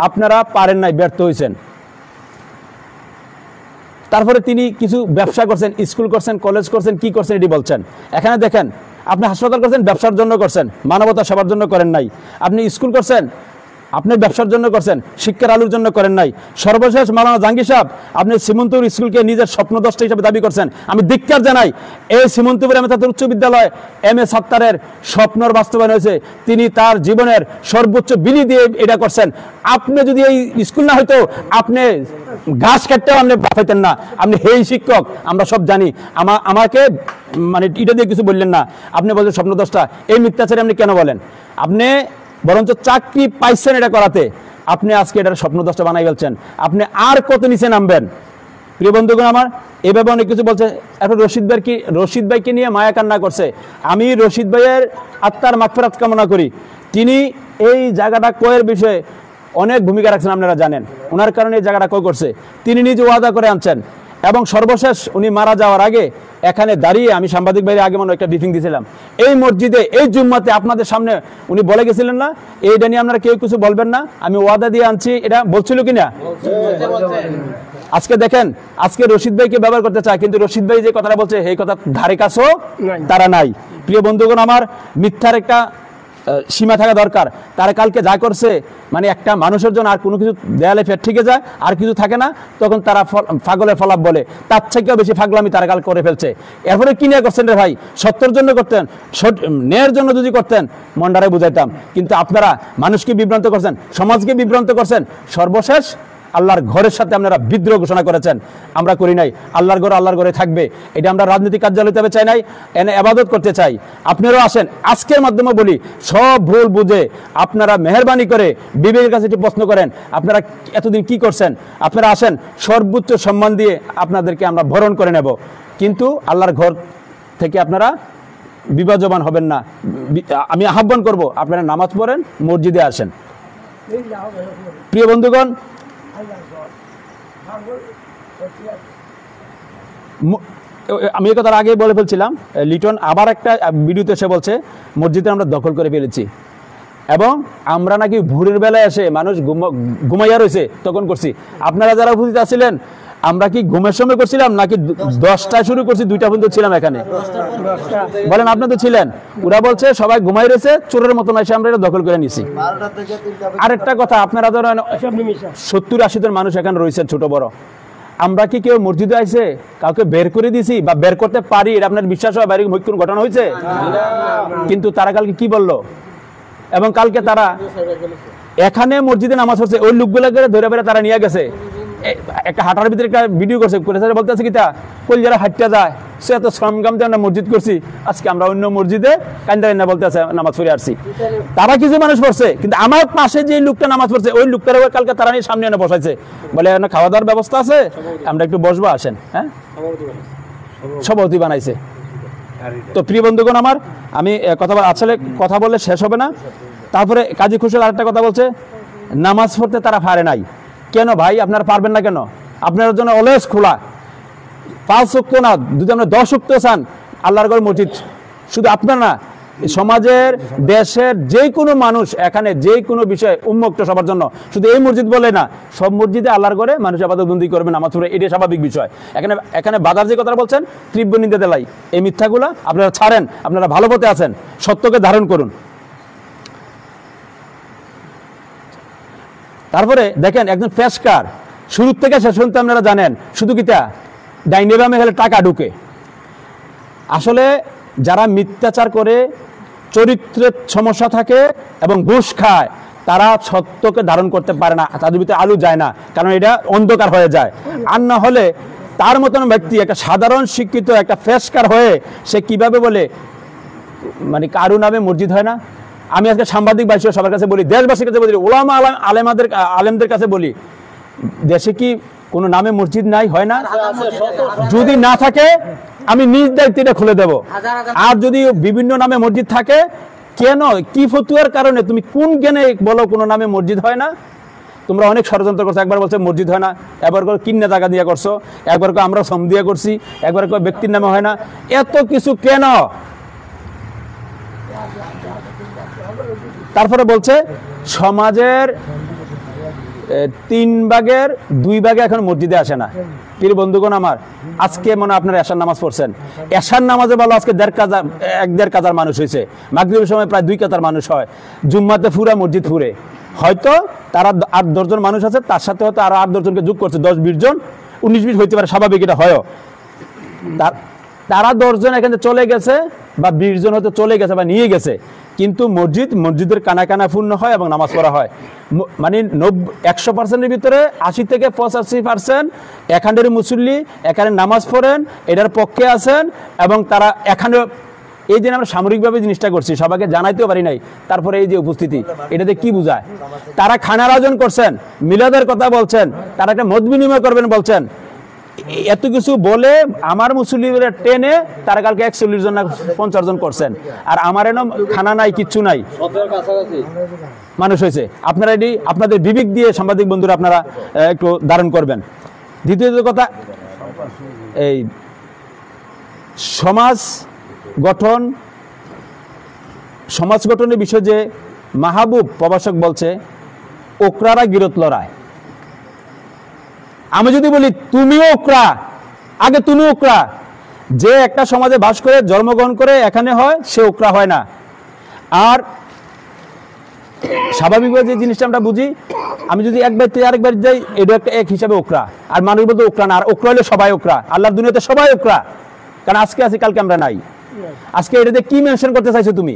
আপনারা পারেন নাই, ব্যর্থ হয়েছেন। তারপরে তিনি কিছু ব্যবসা করছেন, স্কুল করছেন, কলেজ করছেন, কি করছেন এটি বলছেন। এখানে দেখেন, আপনি হাসপাতাল করছেন ব্যবসার জন্য করছেন, মানবতা সেবার জন্য করেন নাই। আপনি স্কুল করছেন, আপনি ব্যবসার জন্য করছেন, শিক্ষার আলোর জন্য করেন নাই। সর্বশেষ মাওলানা জাহাঙ্গীর সাহেব, আপনি সীমন্তপুর স্কুলকে নিজের স্বপ্নদ্রষ্টা হিসেবে দাবি করছেন। আমি ধিক্কার জানাই, এই সীমন্তপুর এমএ উচ্চ বিদ্যালয় এম এ সাত্তারের স্বপ্নর বাস্তবায়ন হয়েছে, তিনি তার জীবনের সর্বোচ্চ বিলি দিয়ে এটা করছেন। আপনি যদি এই স্কুল না হয়তো আপনি ঘাস কাটতেও আপনি পাইতেন না, আপনি হেই শিক্ষক, আমরা সব জানি। আমাকে মানে এটা দিয়ে কিছু বললেন না, আপনি বলছেন স্বপ্নদ্রষ্টা। এই মিথ্যাচারে আপনি কেন বলেন? আপনি বরঞ্চ চাকরি পাইছেন এটা করাতে, আপনি আজকে এটার স্বপ্নদ্রষ্টা বানাই ফেলছেন। আপনি আর কত নিচে নামবেন? প্রিয় বন্ধুগণ আমার, এভাবে অনেক কিছু বলছে। এখন রশিদ ভাইকে নিয়ে মায়া কান্না করছে। আমি রশিদ ভাইয়ের আত্মার মাগফিরাত কামনা করি। তিনি এই জায়গাটা ক্রয়ের বিষয়ে অনেক ভূমিকা রাখছেন, আপনারা জানেন। ওনার কারণে এই জায়গাটা ক্রয় করছে, তিনি নিজে ওয়াদা করে আনছেন। এবং সর্বশেষ উনি মারা যাওয়ার আগে এখানে দাঁড়িয়ে, আমি সাংবাদিক ভাইয়ের আগে মনে একটা ব্রিফিং দিয়েছিলাম, এই মসজিদে এই জুম্মাতে আপনাদের সামনে উনি বলে গেছিলেন না, এইটা নিয়ে আপনারা কেউ কিছু বলবেন না, আমি ওয়াদা দিয়ে আনছি। এটা বলছিল কিনা? আজকে দেখেন, আজকে রশিদ ভাইকে ব্যবহার করতে চায়, কিন্তু রশিদ ভাই যে কথাটা বলছে এই কথা ধারে কাছেও তারা নাই। প্রিয় বন্ধুগণ আমার, মিথ্যার একটা সীমা থাকা দরকার। তারা কালকে যা করছে, মানে একটা মানুষের জন্য আর কোনো কিছু দেয়ালে ফের ঠিকে যায়, আর কিছু থাকে না, তখন তারা পাগলের ফলাপ বলে। তার থেকেও বেশি পাগলামি তারা কাল করে ফেলছে। এরপরে কি নিয়ে করছেন রে ভাই? সত্যের জন্য করতেন, ন্যায়ের জন্য যদি করতেন মন্ডারে বুঝাইতাম, কিন্তু আপনারা মানুষকে বিভ্রান্ত করছেন, সমাজকে বিভ্রান্ত করছেন। সর্বশেষ আল্লাহর ঘরের সাথে আপনারা বিদ্রোহ ঘোষণা করেছেন। আমরা করি নাই। আল্লাহর ঘর আল্লাহর ঘরে থাকবে, এটা আমরা রাজনৈতিক কার্যালয় হিসেবে চাই নাই, এনে ইবাদত করতে চাই। আপনারাও আসেন, আজকের মাধ্যমে বলি, সব ভুল বুঝে আপনারা মেহেরবানি করে বিবেকের কাছে একটু প্রশ্ন করেন, আপনারা এতদিন কি করছেন। আপনারা আসেন, সর্বোচ্চ সম্মান দিয়ে আপনাদেরকে আমরা বরণ করে নেব, কিন্তু আল্লাহর ঘর থেকে আপনারা বিভাজমান হবেন না। আমি আহ্বান করব, আপনারা নামাজ পড়েন, মসজিদে আসেন। প্রিয় বন্ধুগণ, আমি এই কথার আগে বলে ফেলছিলাম, লিটন আবার একটা ভিডিওতে এসে বলছে মসজিদে আমরা দখল করে ফেলেছি, এবং আমরা নাকি ভোরের বেলায় এসে মানুষ ঘুমাইয়া রয়েছে তখন করছি। আপনারা যারা উপস্থিত আছিলেন, আমরা কি ঘুমের সময় করছিলাম নাকি 10টায় শুরু করছি, 2টা পর্যন্ত ছিলাম এখানে? বলেন, আপনি তো ছিলেন। ওরা বলছে সবাই ঘুমাই রয়েছে, চোরের মতন এসে আমরা এটা দখল করে নিছি। আরেকটা কথা, আপনারা ধরেন 70-80 জন মানুষ এখানে রয়েছে, ছোট বড়। আমরা কি কেউ মসজিদে আইছে কাউকে বের করে দিছি বা বের করতে পারি? এটা আপনার বিশ্বাস হয় বাইরে কোনো ঘটনা হয়েছে? কিন্তু তারা কালকে কি বললো, এবং কালকে তারা এখানে মসজিদে নামাজ পড়ছে, ওই লোকগুলোকে ধরে বেড়ে তারা নিয়ে গেছে। একটা হাঁটার ভিতরে একটা ভিডিও করছে, বলতে আছে কিতা, কল যারা হাঁটতে যায় সে এত শ্রমগাম দিয়ে আমরা মসজিদ করছি, আজকে আমরা অন্য মসজিদে কান্দা কান্দা বলতে আছে নামাজ পড়ে আসছি। তারা কিছু মানুষ পড়ছে, কিন্তু আমার পাশে যে লোকটা নামাজ পড়ছে ওই লোকটার কালকে তারা নিয়ে সামনে এনে বসাইছে, বলে খাওয়া দাওয়ার ব্যবস্থা আছে, আমরা একটু বসবো, আসেন। হ্যাঁ, সভাপতি বানাইছে। তো প্রিয় বন্ধুগণ আমার, আমি আসলে কথা বললে শেষ হবে না। তারপরে কাজী খুশল আরেকটা কথা বলছে, নামাজ পড়তে তারা পারে নাই। কেন ভাই, আপনারা পারবেন না কেন? আপনার জন্য অলওয়েজ খোলা, 5 ওয়াক্ত না, যদি আমরা 10 ওয়াক্ত চান, আল্লাহর ঘর মসজিদ শুধু আপনার না, সমাজের দেশের যে কোনো মানুষ এখানে যে কোনো বিষয়ে উন্মুক্ত সবার জন্য। শুধু এই মসজিদ বলে না, সব মসজিদে আল্লাহর ঘরে মানুষ ইবাদতবন্দি করবে, নামাজ পড়বে, এটাই স্বাভাবিক বিষয়। এখানে বাজার যে কথা বলছেন, তীব্র নিন্দা দেলাই, এই মিথ্যাগুলা আপনারা ছাড়েন, আপনারা ভালো পথে আছেন, সত্যকে ধারণ করুন। তারপরে দেখেন, একজন পেশকার শুরু থেকে শেষ পর্যন্ত আপনারা জানেন, শুধু কিতা ডাইনে বামে গেলে টাকা ঢুকে। আসলে যারা মিথ্যাচার করে, চরিত্রের সমস্যা থাকে এবং ঘুষ খায়, তারা সত্যকে ধারণ করতে পারে না, তাদের ভিতরে আলো যায় না, কারণ এটা অন্ধকার হয়ে যায়। আর না হলে তার মতন ব্যক্তি একটা সাধারণ শিক্ষিত একটা ফেসকার হয়ে সে কিভাবে বলে মানে কারো নামে মসজিদ হয় না? আমি আজকে সাংবাদিক ভাই সবার কাছে বলি, দেশবাসীর কাছে বলি, ওলামা আলেমদের কাছে বলি, দেশে কি কোনো নামে মসজিদ নাই, হয় না? যদি না থাকে আমি নিজ দায়িত্বে এটা খুলে দেব। আর যদি বিভিন্ন নামে মসজিদ থাকে, কেন, কি ফতুয়ার কারণে, তুমি কোন জ্ঞানে বলো কোনো নামে মসজিদ হয় না? তোমরা অনেক ষড়যন্ত্র করছো, একবার বলছো মসজিদ হয় না, একবার করে কিন্না টাকা দিয়া করছো, একবার করে আমরা শ্রম দিয়া করছি, একবার করে ব্যক্তির নামে হয় না, এত কিছু কেন? তারপরে বলছে সমাজের 3 ভাগের 2 ভাগে এখন মসজিদে আসে না। প্রিয় বন্ধুগণ আমার, আজকে মনে হয় আপনারা এশার নামাজ পড়ছেন, এশার নামাজে বলো আজকে 1.5 হাজার মানুষ হয়েছে, মাগরিবের সময় প্রায় 2 হাজার মানুষ হয়, জুম্মাতে পুরা মসজিদ ফুরে। হয়তো তারা 8-10 জন মানুষ আছে, তার সাথে হয়তো আরো 8-10 জনকে যোগ করছে, 10-20 জন, 19-20 হইতে পারে, স্বাভাবিক, এটা হয়। তারা 10 জন এখানে চলে গেছে, বা 20 জন হয়তো চলে গেছে বা নিয়ে গেছে, কিন্তু মসজিদের কানা কানা পূর্ণ হয় এবং নামাজ পড়া হয়। মানে 100%-এর ভিতরে 80 থেকে 85% এখানের মুসল্লি এখানে নামাজ পড়েন, এটার পক্ষে আছেন, এবং তারা এখানে এই যে আমরা সামরিকভাবে জিনিসটা করছি, সবাইকে জানাইতেও পারি নাই, তারপরে এই যে উপস্থিতি, এটাতে কি বোঝায়? তারা খানার আয়োজন করছেন, মিলাদের কথা বলছেন, তারা একটা মত বিনিময় করবেন বলছেন, এত কিছু বলে আমার মুসল্লিরা টেনে তারা কালকে 41 জন না 50 জন করছেন, আর আমার এনে খানা নাই, কিচ্ছু নাই, মানুষ হয়েছে। আপনারা এটি আপনাদের বিবেক দিয়ে সাংবাদিক বন্ধুরা আপনারা একটু ধারণ করবেন। দ্বিতীয় কথা, এই সমাজ গঠনের বিষয় যে মাহবুব প্রভাষক বলছে ওকরারা গিরত লড়ায়। আমি যদি বলি তুমিও ওকরা, আগে তুমি ওকরা, যে একটা সমাজে বাস করে জন্মগ্রহণ করে এখানে হয় সে ওকরা হয় না। আর স্বাভাবিকভাবে যে জিনিসটা আমরা বুঝি, আমি যদি একবার থেকে আরেকবার যাই, এটা একটা এক হিসাবে ওকরা, আর মানুষ বলতে ওকরা না, আর ওকরা হলে সবাই ওকরা, আল্লাহর দুনিয়াতে সবাই ওকরা, কারণ আজকে আছি কালকে আমরা নাই। আজকে এটাতে কি মেনশন করতে চাইছো তুমি?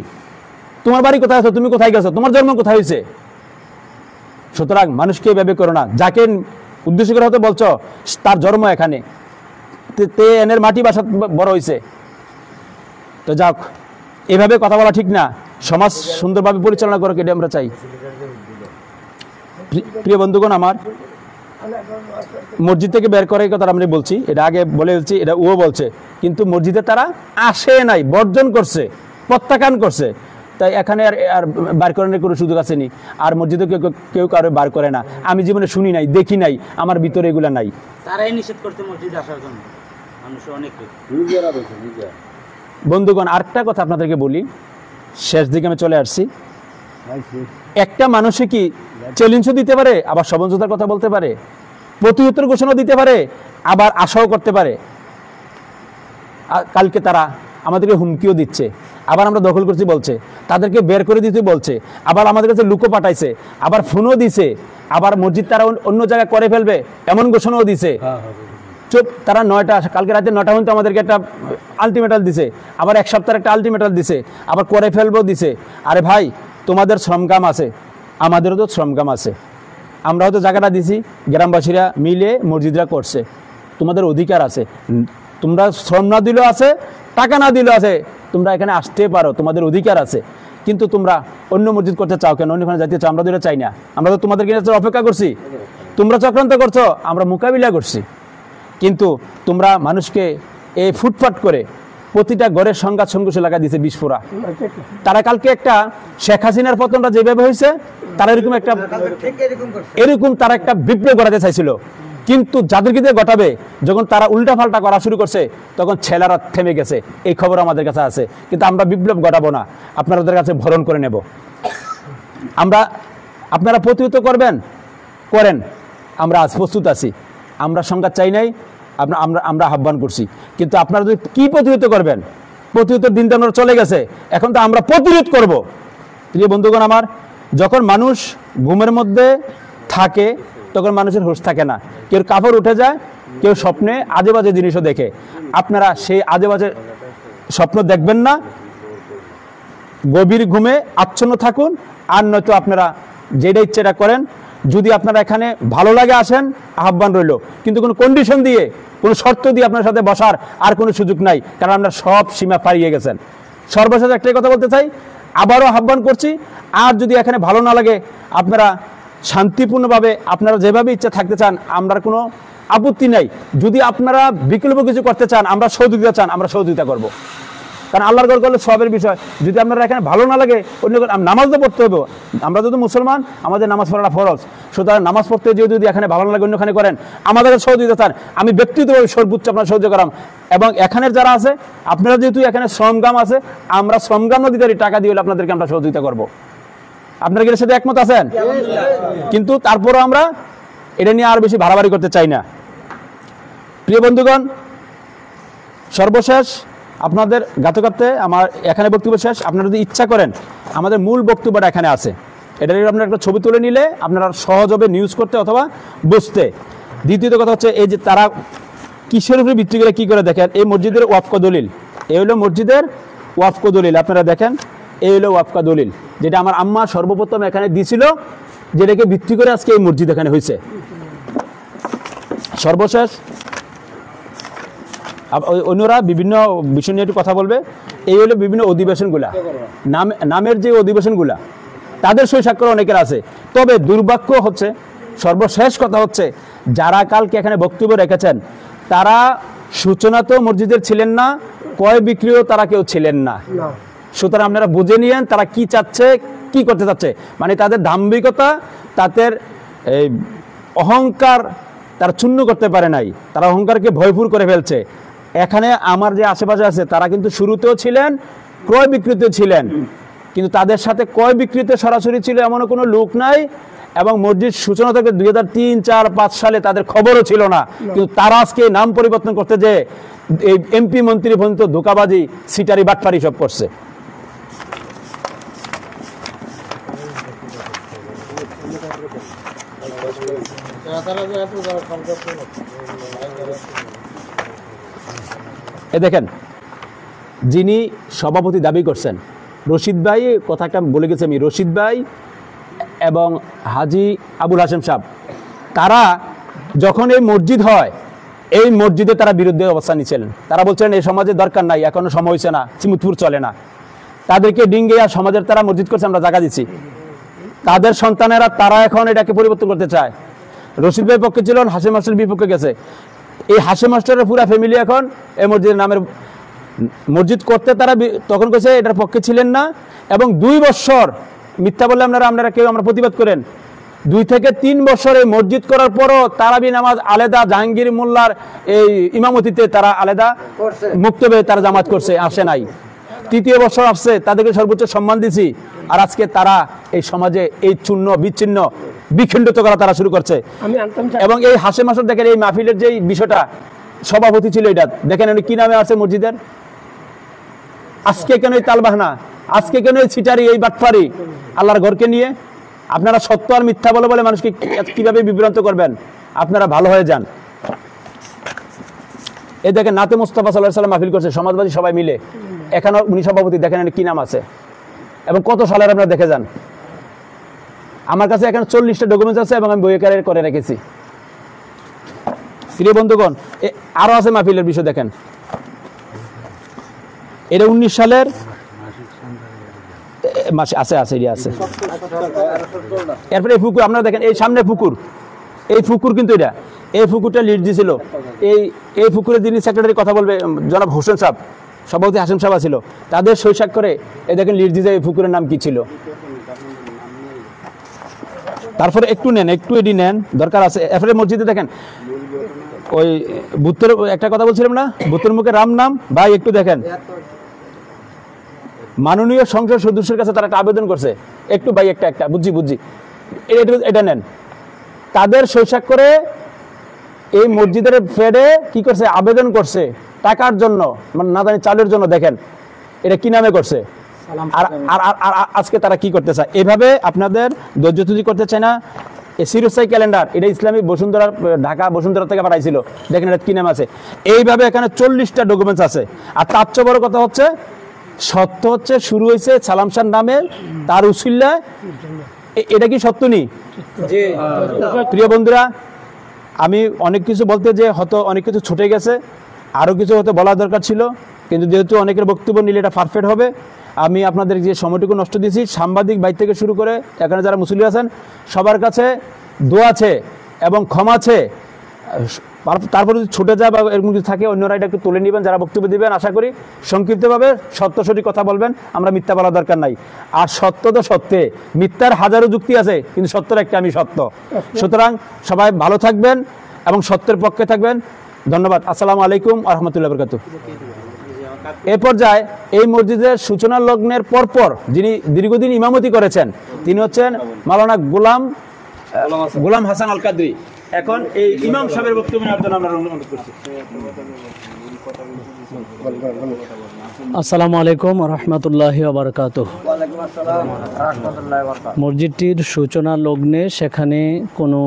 তোমার বাড়ি কোথায় আছো, তুমি কোথায় গেছো, তোমার জন্ম কোথায় হয়েছে? সুতরাং মানুষকে ভেবে করো না, যাকে উদ্দেশ্য করে হয়তো বলছো তার জন্ম এখানে, এনের মাটি বাসা বড় হয়েছে, তো যাক, এভাবে কথা বলা ঠিক না। সমাজ সুন্দরভাবে পরিচালনা করো, এটা আমরা চাই। প্রিয় বন্ধুগণ আমার, মসজিদ থেকে বের করে কথা আমরা বলছি, এটা আগে বলে বলছি, এটা ও বলছে, কিন্তু মসজিদে তারা আসে নাই, বর্জন করছে, প্রত্যাখ্যান করছে, তাই এখানে আর বার করানোর কোনো সুযোগ আসেনি। আর মসজিদে কেউ কারো বার করে না, আমি জীবনে শুনি নাই, দেখি নাই, আমার ভিতরে এগুলা নাই। তারাই নিষেধ করতে মসজিদে আসার জন্য মানুষ অনেকে। বন্ধুগণ, আরেকটা কথা আপনাদেরকে বলি, শেষ দিকে আমি চলে আসছি। একটা মানুষে কি চ্যালেঞ্জও দিতে পারে, আবার সমঝোতার কথা বলতে পারে, প্রতিউত্তর ঘোষণা দিতে পারে, আবার আশাও করতে পারে। কালকে তারা আমাদেরকে হুমকিও দিচ্ছে, আবার আমরা দখল করছি বলছে, তাদেরকে বের করে দিতে বলছে, আবার আমাদের কাছে লুকো পাঠাইছে, আবার ফোনও দিছে, আবার মসজিদ তারা অন্য জায়গায় করে ফেলবে এমন ঘোষণাও দিছে। চুপ, তারা 9টা, কালকে রাতে 9টা পর্যন্ত আমাদেরকে একটা আলটিমেটাল দিছে, আবার 1 সপ্তাহের একটা আলটিমেটাল দিছে, আবার করে ফেলবো দিছে। আরে ভাই, তোমাদের শ্রমকাম আছে, আমাদেরও তো শ্রমকাম আছে, আমরা হয়তো জায়গাটা দিছি, গ্রামবাসীরা মিলে মসজিদরা করছে, তোমাদের অধিকার আছে, তোমরা শ্রম না দিলেও আছে, টাকা না দিলেও আছে, তোমরা এখানে আসতে পারো, তোমাদের অধিকার আছে। কিন্তু তোমরা অন্য মসজিদ করতে চাও কেন, অন্যখানে যাইতে চাও? আমরা তো চাই না, আমরা তো তোমাদের কিনে অপেক্ষা করছি, তোমরা চক্রান্ত করছো, আমরা মোকাবিলা করছি। কিন্তু তোমরা মানুষকে এই ফুটপাট করে প্রতিটা ঘরের সংঘাত সংঘর্ষ লাগা দিয়েছে বিস্ফোরা। তারা কালকে একটা শেখ হাসিনার পতনটা যেভাবে হয়েছে, তারা এরকম তারা একটা বিপ্লব ঘটাতে চাইছিল, কিন্তু যাদেরকে দিয়ে ঘটাবে যখন তারা উল্টাপাল্টা করা শুরু করছে, তখন ছেলেরা থেমে গেছে। এই খবর আমাদের কাছে আছে, কিন্তু আমরা বিপ্লব ঘটাবো না, আপনাদের কাছে ভরণ করে নেব। আপনারা প্রতিহত করবেন, করেন, আমরা আজ প্রস্তুত আছি, আমরা সংঘাত চাই নাই, আমরা আহ্বান করছি। কিন্তু আপনারা যদি কি প্রতিহত করবেন, প্রতিহতের দিন তো আমরা চলে গেছে, এখন তো আমরা প্রতিরোধ করব। প্রিয় বন্ধুগণ আমার, যখন মানুষ ঘুমের মধ্যে থাকে তখন মানুষের হুঁশ থাকে না, কেউ কাপড় উঠে যায়, কেউ স্বপ্নে আজে বাজে জিনিসও দেখে। আপনারা সেই আজে বাজে স্বপ্ন দেখবেন না, গভীর ঘুমে আচ্ছন্ন থাকুন, আর নয়তো আপনারা যেটা ইচ্ছেটা করেন। যদি আপনারা এখানে ভালো লাগে আসেন, আহ্বান রইল, কিন্তু কোনো কন্ডিশন দিয়ে কোনো শর্ত দিয়ে আপনার সাথে বসার আর কোনো সুযোগ নাই, কারণ আপনারা সব সীমা পাড়িয়ে গেছেন। সর্বশেষ একটাই কথা বলতে চাই, আবারও আহ্বান করছি, আর যদি এখানে ভালো না লাগে আপনারা শান্তিপূর্ণভাবে আপনারা যেভাবে ইচ্ছা থাকতে চান, আমরা কোনো আপত্তি নাই। যদি আপনারা বিকল্প কিছু করতে চান, আমরা সহযোগিতা চান, আমরা সহযোগিতা করব। কারণ আল্লাহর ঘর করলে সবের বিষয়। যদি আপনারা এখানে ভালো না লাগে, অন্য নামাজ তো পড়তে হবে। আমরা যদি মুসলমান, আমাদের নামাজ পড়াটা ফরজ। সুতরাং নামাজ পড়তে যদি এখানে ভালো না লাগে অন্যখানে করেন, আমাদের সহযোগিতা চান, আমি ব্যক্তিগতভাবে সর্বোচ্চ আপনার সহ্য করাম। এবং এখানের যারা আছে, আপনারা যেহেতু এখানে শ্রমগাম আছে, আমরা শ্রমগাম অধিকারী টাকা দিয়ে হলে আপনাদেরকে আমরা সহযোগিতা করব। আপনারা কি এর সাথে একমত আছেন? কিন্তু তারপরও আমরা এটা নিয়ে আর বেশি বাড়াবাড়ি করতে চাই না। প্রিয় বন্ধুগণ, সর্বশেষ আপনাদের গাতে আমার এখানে বক্তব্য শেষ। আপনারা যদি ইচ্ছা করেন, আমাদের মূল বক্তব্যটা এখানে আছে, এটা আপনারা একটা ছবি তুলে নিলে আপনারা সহজ হবে নিউজ করতে অথবা বুঝতে। দ্বিতীয়ত কথা হচ্ছে, এই যে তারা কিসের উপরে ভিত্তি করে কী করে দেখেন, এই মসজিদের ওয়াকফ দলিল, এই হলো মসজিদের ওয়াকফ দলিল। আপনারা দেখেন, এই হলো ওয়াকফ দলিল, যেটা আমার আম্মা সর্বপ্রথম এখানে দিয়েছিল, যেটাকে ভিত্তি করে আজকে এই মসজিদ এখানে হয়েছে। সর্বশেষ অন্যরা বিভিন্ন বিষয় নিয়ে একটু কথা বলবে। এই হলো বিভিন্ন অধিবেশনগুলা, নামের যে অধিবেশনগুলা, তাদের সই স্বাক্ষর অনেকের আছে। তবে দুর্ভাগ্য হচ্ছে, সর্বশেষ কথা হচ্ছে, যারা কালকে এখানে বক্তব্য রেখেছেন, তারা সূচনা তো মসজিদের ছিলেন না, ক্রয় বিক্রিও তারা কেউ ছিলেন না। সুতরাং আপনারা বুঝে নিয়েন তারা কি চাচ্ছে, কি করতে চাচ্ছে। মানে তাদের দাম্ভিকতা, তাদের এই অহংকার তারা চূর্ণ করতে পারে নাই, তারা অহংকারকে ভয়পুর করে ফেলছে। এখানে আমার যে আশেপাশে আছে, তারা কিন্তু শুরুতেও ছিলেন, ক্রয় বিক্রিতেও ছিলেন, কিন্তু তাদের সাথে ক্রয় বিক্রিতে সরাসরি ছিল এমনও কোনো লোক নাই। এবং মসজিদ সূচনা থেকে 2003, 4, 5 সালে তাদের খবরও ছিল না। কিন্তু তারা আজকে নাম পরিবর্তন করতে যে এই এমপি মন্ত্রী পর্যন্ত ধোঁকাবাজি, সিটারি, বাটপারি সব করছে। এ দেখেন, যিনি সভাপতি দাবি করছেন, রশিদ ভাই, কথা একটা বলে গেছে আমি, রশিদ ভাই এবং হাজি আবুল হাশেম সাহেব, তারা যখন এই মসজিদ হয়, এই মসজিদে তারা বিরুদ্ধে অবস্থান নিয়েছিলেন। তারা বলছেন এই সমাজের দরকার নাই, এখনো সময় হয়েছে না, চিমুতপুর চলে না। তাদেরকে ডিঙ্গে আর সমাজের তারা মসজিদ করছে, আমরা জায়গা দিচ্ছি। তাদের সন্তানেরা তারা এখন এটাকে পরিবর্তন করতে চায়। রশিদ ভাই পক্ষে ছিলেন, হাশেম মাস্টার বিপক্ষে গেছে। এই হাশেম মাস্টারের পুরা ফ্যামিলি এখন এই মসজিদের নামের মসজিদ করতে তারা তখন কেছে এটার পক্ষে ছিলেন না। এবং 2 বছর মিথ্যা বললে আপনারা কেউ আমরা প্রতিবাদ করেন, 2 থেকে 3 বছর এই মসজিদ করার পরও তারাবি নামাজ আলাদা, জাহাঙ্গীর মোল্লার এই ইমামতিতে তারা আলাদা মুক্তবে তারা জামাত করছে, আসে নাই। 3য় বছর আসছে, তাদেরকে সর্বোচ্চ সম্মান দিছি। আর আজকে তারা এই সমাজে এই চূর্ণ বিচ্ছিন্ন বিখণ্ডিত করা তারা শুরু করছে। এবং এই হাসে মাসর দেখেন, এই মাহফিলের যে বিষয়টা, সভাপতি ছিল এটা দেখেন, উনি কি নামে আছে মসজিদের। আজকে কেন এই তালবাহানা, আজকে কেন এই ছিটারি, এই বাটপারি আল্লাহর ঘরকে নিয়ে? আপনারা সত্য আর মিথ্যা বলে বলে মানুষকে কিভাবে বিভ্রান্ত করবেন? আপনারা ভালো হয়ে যান। এই দেখেন, নাতে মুস্তাফা সাল্লাল্লাহু আলাইহি ওয়াসাল্লাম মাহফিল করছে সমাজবাদী সবাই মিলে, এখানে উনি সভাপতি। দেখেন কি নাম আছে এবং কত সালের আপনারা দেখে যান। আমার কাছে এখানে 40টা ডকুমেন্টস আছে এবং আমি বই আকারে করে রেখেছি। প্রিয় বন্ধুগণ, আরো আছে মাহফিলের বিষয় দেখেন। এটা 19 সালের মাসে আছে, আছে। এরপরে এই পুকুর আপনারা দেখেন, এই সামনে পুকুর, এই পুকুর কিন্তু এটা, এই পুকুরটা লিড দিয়েছিল। এই পুকুরের যিনি সেক্রেটারি কথা বলবে, জনাব হোসেন সাহেব, সভাপতি হাসিম সাহেব ছিল, তাদের সই স্বাক্ষরে এই দেখেন লিড দিয়েছে। এই পুকুরের নাম কি ছিল? তারপরে একটু নেন, একটু এডি নেন, দরকার আছে। এরপরে মসজিদে দেখেন, ওই বুদ্ধের একটা কথা বলছিলাম না, বুদ্ধের মুখে রাম নাম, ভাই একটু দেখেন, মাননীয় সংসদ সদস্যের কাছে তারা একটা আবেদন করছে, একটু ভাই একটা বুঝছি এটা নেন। তাদের সই স্বাক্ষরে এই মসজিদের ফেডে কি করছে, আবেদন করছে টাকার জন্য, মানে না জানি চালের জন্য। দেখেন এটা কি নামে করছে। আর আজকে তারা কি করতে চায়, এভাবে আপনাদের ধৈর্য তুজি করতে চায় না। সিরোসাই ক্যালেন্ডার, এটা ইসলামিক বসুন্ধরা, ঢাকা বসুন্ধরা থেকে পাঠাইছিল। দেখেন এটা কি নাম আছে। এইভাবে এখানে 40টা ডকুমেন্টস আছে। আর তার চেয়ে বড় কথা হচ্ছে, সত্য হচ্ছে শুরু হয়েছে সালাম শাহ নামে, তার উসিল্লায়। এটা কি সত্য নি? প্রিয় বন্ধুরা, আমি অনেক কিছু বলতে যে হয়তো অনেক কিছু ছুটে গেছে, আরও কিছু হয়তো বলা দরকার ছিল, কিন্তু যেহেতু অনেকের বক্তব্য নিলে এটা পারফেক্ট হবে, আমি আপনাদের যে সময়টুকু নষ্ট দিয়েছি, সাংবাদিক বাইর থেকে শুরু করে এখানে যারা মুসল্লি আছেন সবার কাছে দোয়া আছে এবং ক্ষমা আছে। তারপরে যদি ছুটে যায় বা এরকম কিছু থাকে অন্যরা এটা একটু তুলে নেবেন, যারা বক্তব্য দিবেন। আশা করি সংক্ষিপ্তভাবে সত্য সঠিক কথা বলবেন, আমরা মিথ্যা বলা দরকার নাই। আর সত্য তো সত্যে, মিথ্যার হাজারো যুক্তি আছে, কিন্তু সত্যের একটা আমি সত্য। সুতরাং সবাই ভালো থাকবেন এবং সত্যের পক্ষে থাকবেন। ধন্যবাদ। আসসালামু আলাইকুম ওয়া রাহমাতুল্লাহি ওয়া বারাকাতুহু। এ পর্যায়ে এই মসজিদের সূচনা লগ্নের পরপর যিনি দীর্ঘদিন ইমামতি করেছেন তিনি হচ্ছেন মাওলানা গোলাম হাসান আল কাদরি। এখন এই ইমাম সাহেবের বক্তব্য নেওয়ার জন্য আমরা অনুরোধ করছি। আসসালামু আলাইকুম রহমতুল্লাহি ওয়া বারাকাতুহু। মসজিদটির সূচনা লগ্নে সেখানে কোনো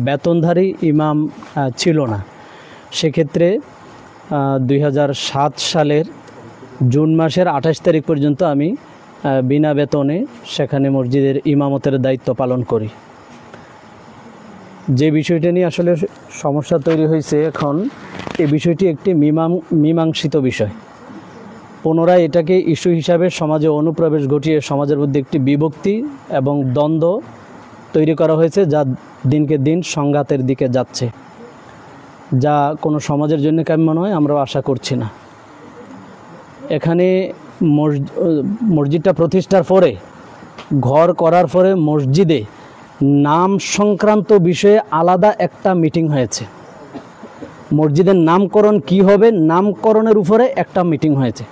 বেতনধারী ইমাম ছিল না। সেক্ষেত্রে 2007 সালের জুন মাসের 28 তারিখ পর্যন্ত আমি বিনা বেতনে সেখানে মসজিদের ইমামতের দায়িত্ব পালন করি। যে বিষয়টা নিয়ে আসলে সমস্যা তৈরি হয়েছে এখন, এই বিষয়টি একটি মীমাংসিত বিষয়। পুনরায় এটাকে ইস্যু হিসাবে সমাজে অনুপ্রবেশ ঘটিয়ে সমাজের মধ্যে একটি বিভক্তি এবং দ্বন্দ্ব তৈরি করা হয়েছে, যা দিনকে দিন সংঘাতের দিকে যাচ্ছে, যা কোনো সমাজের জন্য কাম্য নয়, আমরাও আশা করছি না। এখানে মসজিদটা প্রতিষ্ঠার পরে, ঘর করার পরে মসজিদে নাম সংক্রান্ত বিষয়ে আলাদা একটা মিটিং হয়েছে। মসজিদের নামকরণ কি হবে, নামকরণের উপরে একটা মিটিং হয়েছে।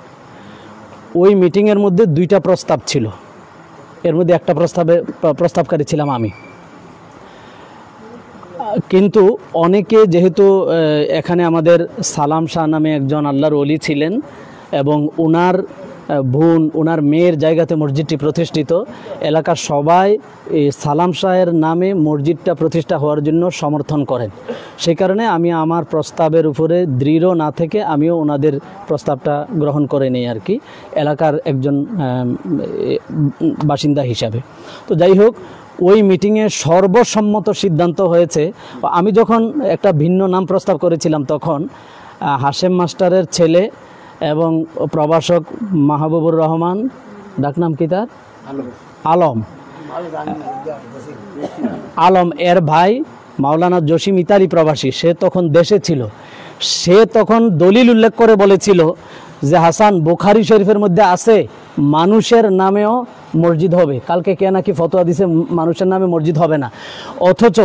ওই মিটিংয়ের মধ্যে 2টা প্রস্তাব ছিল, এর মধ্যে একটা প্রস্তাবকারী ছিলাম আমি। কিন্তু অনেকে, যেহেতু এখানে আমাদের সালাম শাহ নামে একজন আল্লাহর ওলি ছিলেন এবং ওনার বোন, ওনার মেয়ের জায়গাতে মসজিদটি প্রতিষ্ঠিত, এলাকার সবাই এই সালাম শাহের নামে মসজিদটা প্রতিষ্ঠা হওয়ার জন্য সমর্থন করেন। সেই কারণে আমি আমার প্রস্তাবের উপরে দৃঢ় না থেকে আমিও ওনাদের প্রস্তাবটা গ্রহণ করে নিই আর কি, এলাকার একজন বাসিন্দা হিসাবে। তো যাই হোক, ওই মিটিংয়ে সর্বসম্মত সিদ্ধান্ত হয়েছে। আমি যখন একটা ভিন্ন নাম প্রস্তাব করেছিলাম তখন হাশেম মাস্টারের ছেলে এবং প্রভাষক মাহবুবুর রহমান, ডাকনাম কি তার, আলম এর ভাই মাওলানা জসিম ইতালি প্রবাসী, সে তখন দেশে ছিল। সে তখন দলিল উল্লেখ করে বলেছিল যে হাসান, বুখারী শরীফের মধ্যে আছে মানুষের নামেও মসজিদ হবে। কালকে কে নাকি ফতোয়া দিছে মানুষের নামে মসজিদ হবে না। অথচ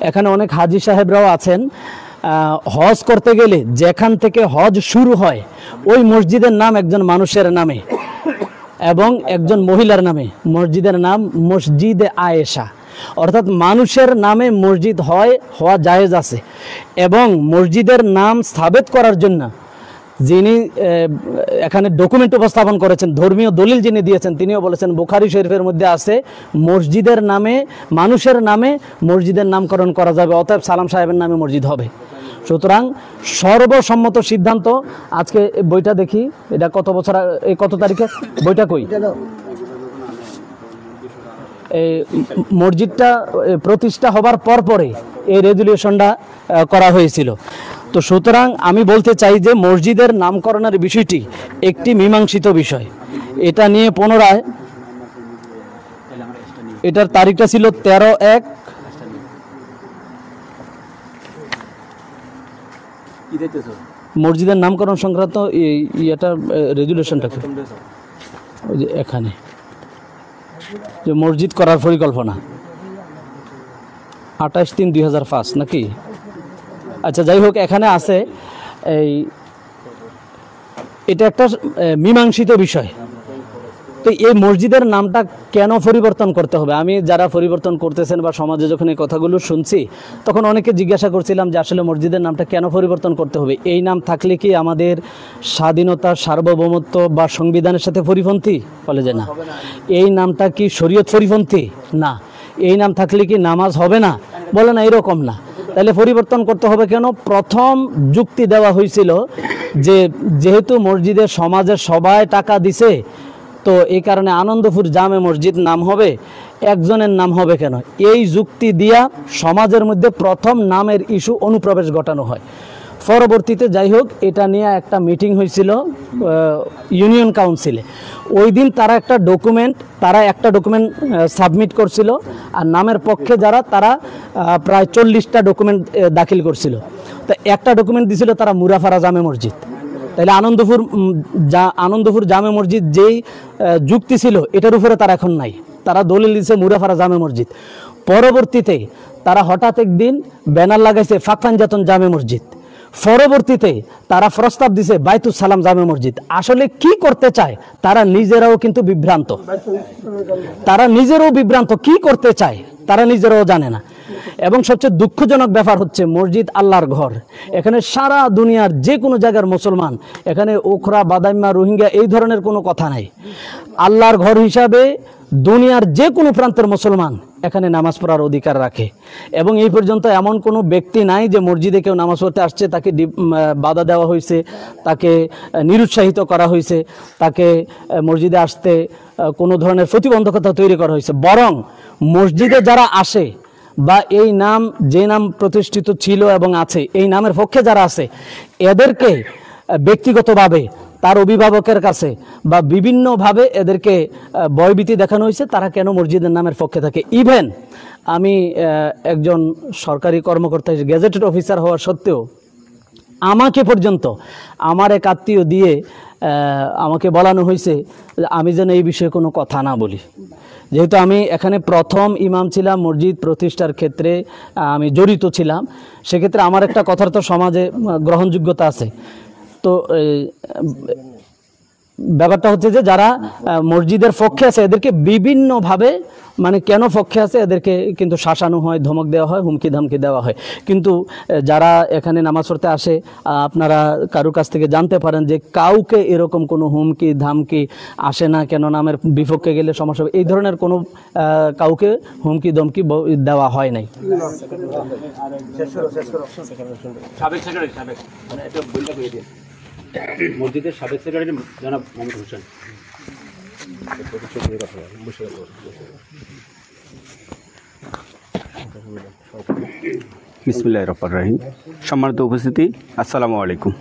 এখানে অনেক হাজি সাহেবরাও আছেন, হজ করতে গেলে যেখান থেকে হজ শুরু হয় ওই মসজিদের নাম একজন মানুষের নামে এবং একজন মহিলার নামে। মসজিদের নাম মসজিদে আয়েশা, অর্থাৎ মানুষের নামে মসজিদ হওয়া জায়েজ আছে। এবং মসজিদের নাম সাবেত করার জন্য যিনি এখানে ডকুমেন্ট উপস্থাপন করেছেন, ধর্মীয় দলিল যিনি দিয়েছেন, তিনিও বলেছেন বুখারী শরীফের মধ্যে আছে মসজিদের নামে, মানুষের নামে মসজিদের নামকরণ করা যাবে, অতএব সালাম সাহেবের নামে মসজিদ হবে। সুতরাং সর্বসম্মত সিদ্ধান্ত। আজকে বইটা দেখি, এটা কত তারিখে বইটা কই? এই মসজিদটা প্রতিষ্ঠা হবার পরে এই রেজুলেশনটা করা হয়েছিল। তো সুতরাং আমি বলতে চাই যে মসজিদের নামকরণের বিষয়টি একটি মীমাংসিত বিষয়। এটা নিয়ে পুনরায়, এটার তারিখটা ছিল 13/1। মসজিদের নামকরণ সংক্রান্ত এটা রেজুলেশনটা ওই যে এখানে যে মসজিদ করার পরিকল্পনা 28/3/2005 নাকি? আচ্ছা, যাই হোক, এখানে আছে এটা একটা মীমাংসিত বিষয়। তো এই মসজিদের নামটা কেন পরিবর্তন করতে হবে? আমি যারা পরিবর্তন করতেছেন বা সমাজে যখন এই কথাগুলো শুনছি তখন অনেকে জিজ্ঞাসা করছিলাম যে আসলে মসজিদের নামটা কেন পরিবর্তন করতে হবে? এই নাম থাকলে কি আমাদের স্বাধীনতা, সার্বভৌমত্ব বা সংবিধানের সাথে পরিপন্থী? বলে যে না। এই নামটা কি শরীয়ত পরিপন্থী? না। এই নাম থাকলে কি নামাজ হবে না? বলে না, এরকম না। তাহলে পরিবর্তন করতে হবে কেন? প্রথম যুক্তি দেওয়া হয়েছিল যে যেহেতু মসজিদের সমাজের সবাই টাকা দিছে, তো তো এই কারণে আনন্দপুর জামে মসজিদ নাম হবে, একজনের নাম হবে কেন, এই যুক্তি দিয়া সমাজের মধ্যে প্রথম নামের ইস্যু অনুপ্রবেশ ঘটানো হয়। পরবর্তীতে যাই হোক, এটা নিয়ে একটা মিটিং হয়েছিল ইউনিয়ন কাউন্সিলে। ওই দিন তারা একটা ডকুমেন্ট সাবমিট করছিল, আর নামের পক্ষে যারা তারা প্রায় 40টা ডকুমেন্ট দাখিল করছিল। তো একটা ডকুমেন্ট দিছিল তারা মুরাফারা জামে মসজিদ। তাহলে আনন্দপুর জামে মসজিদ যেই যুক্তি ছিল এটার উপরে তারা এখন নাই, তারা দলিল দিছে মুরাফারা জামে মসজিদ। পরবর্তীতে তারা হঠাৎ একদিন ব্যানার লাগাইছে ফাকফানজাতন জামে মসজিদ। পরবর্তীতে তারা প্রস্তাব দিছে বাইতুস সালাম জামে মসজিদ। আসলে কি করতে চায় তারা নিজেরাও কিন্তু বিভ্রান্ত, কি করতে চায় তারা নিজেরাও জানে না। এবং সবচেয়ে দুঃখজনক ব্যাপার হচ্ছে মসজিদ আল্লাহর ঘর, এখানে সারা দুনিয়ার যে কোনো জায়গার মুসলমান, এখানে ওখরা বাদাইম্মা রোহিঙ্গা এই ধরনের কোনো কথা নাই। আল্লাহর ঘর হিসাবে দুনিয়ার যে কোনো প্রান্তের মুসলমান এখানে নামাজ পড়ার অধিকার রাখে। এবং এই পর্যন্ত এমন কোনো ব্যক্তি নাই যে মসজিদে কেউ নামাজ পড়তে আসছে তাকে বাধা দেওয়া হয়েছে, তাকে নিরুৎসাহিত করা হয়েছে, তাকে মসজিদে আসতে কোনো ধরনের প্রতিবন্ধকতা তৈরি করা হয়েছে। বরং মসজিদে যারা আসে বা এই নাম যে নাম প্রতিষ্ঠিত ছিল এবং আছে, এই নামের পক্ষে যারা আছে, এদেরকে ব্যক্তিগতভাবে তার অভিভাবকের কাছে বা বিভিন্নভাবে এদেরকে ভয়ভীতি দেখানো হয়েছে তারা কেন মসজিদের নামের পক্ষে থাকে। ইভেন আমি একজন সরকারি কর্মকর্তা, গেজেটেড অফিসার হওয়া সত্ত্বেও আমাকে পর্যন্ত আমার এক আত্মীয় দিয়ে আমাকে বলানো হয়েছে আমি যেন এই বিষয়ে কোনো কথা না বলি। যেহেতু আমি এখানে প্রথম ইমাম ছিলাম, মসজিদ প্রতিষ্ঠার ক্ষেত্রে আমি জড়িত ছিলাম, সেক্ষেত্রে আমার একটা কথার তো সমাজে গ্রহণযোগ্যতা আছে। তো ব্যাপারটা হচ্ছে যে যারা মসজিদের পক্ষে আছে এদেরকে বিভিন্নভাবে, মানে কেন পক্ষে আছে এদেরকে কিন্তু শাসানো হয়, ধমক দেওয়া হয়, হুমকি ধামকি দেওয়া হয়। কিন্তু যারা এখানে নামাজ পড়তে আসে, আপনারা কারো কাছ থেকে জানতে পারেন যে কাউকে এরকম কোনো হুমকি ধামকি আসে না, কেন নামের বিপক্ষে গেলে সমস্যা হবে, এই ধরনের কোনো কাউকে হুমকি ধমকি দেওয়া হয় নাই। মসজিদের সাবেক সেক্রেটারি জনাব মোহাম্মদ হোসেন। বিসমিল্লাহির রহমানির রহিম। সম্মানিত উপস্থিতি, আসসালামু আলাইকুম।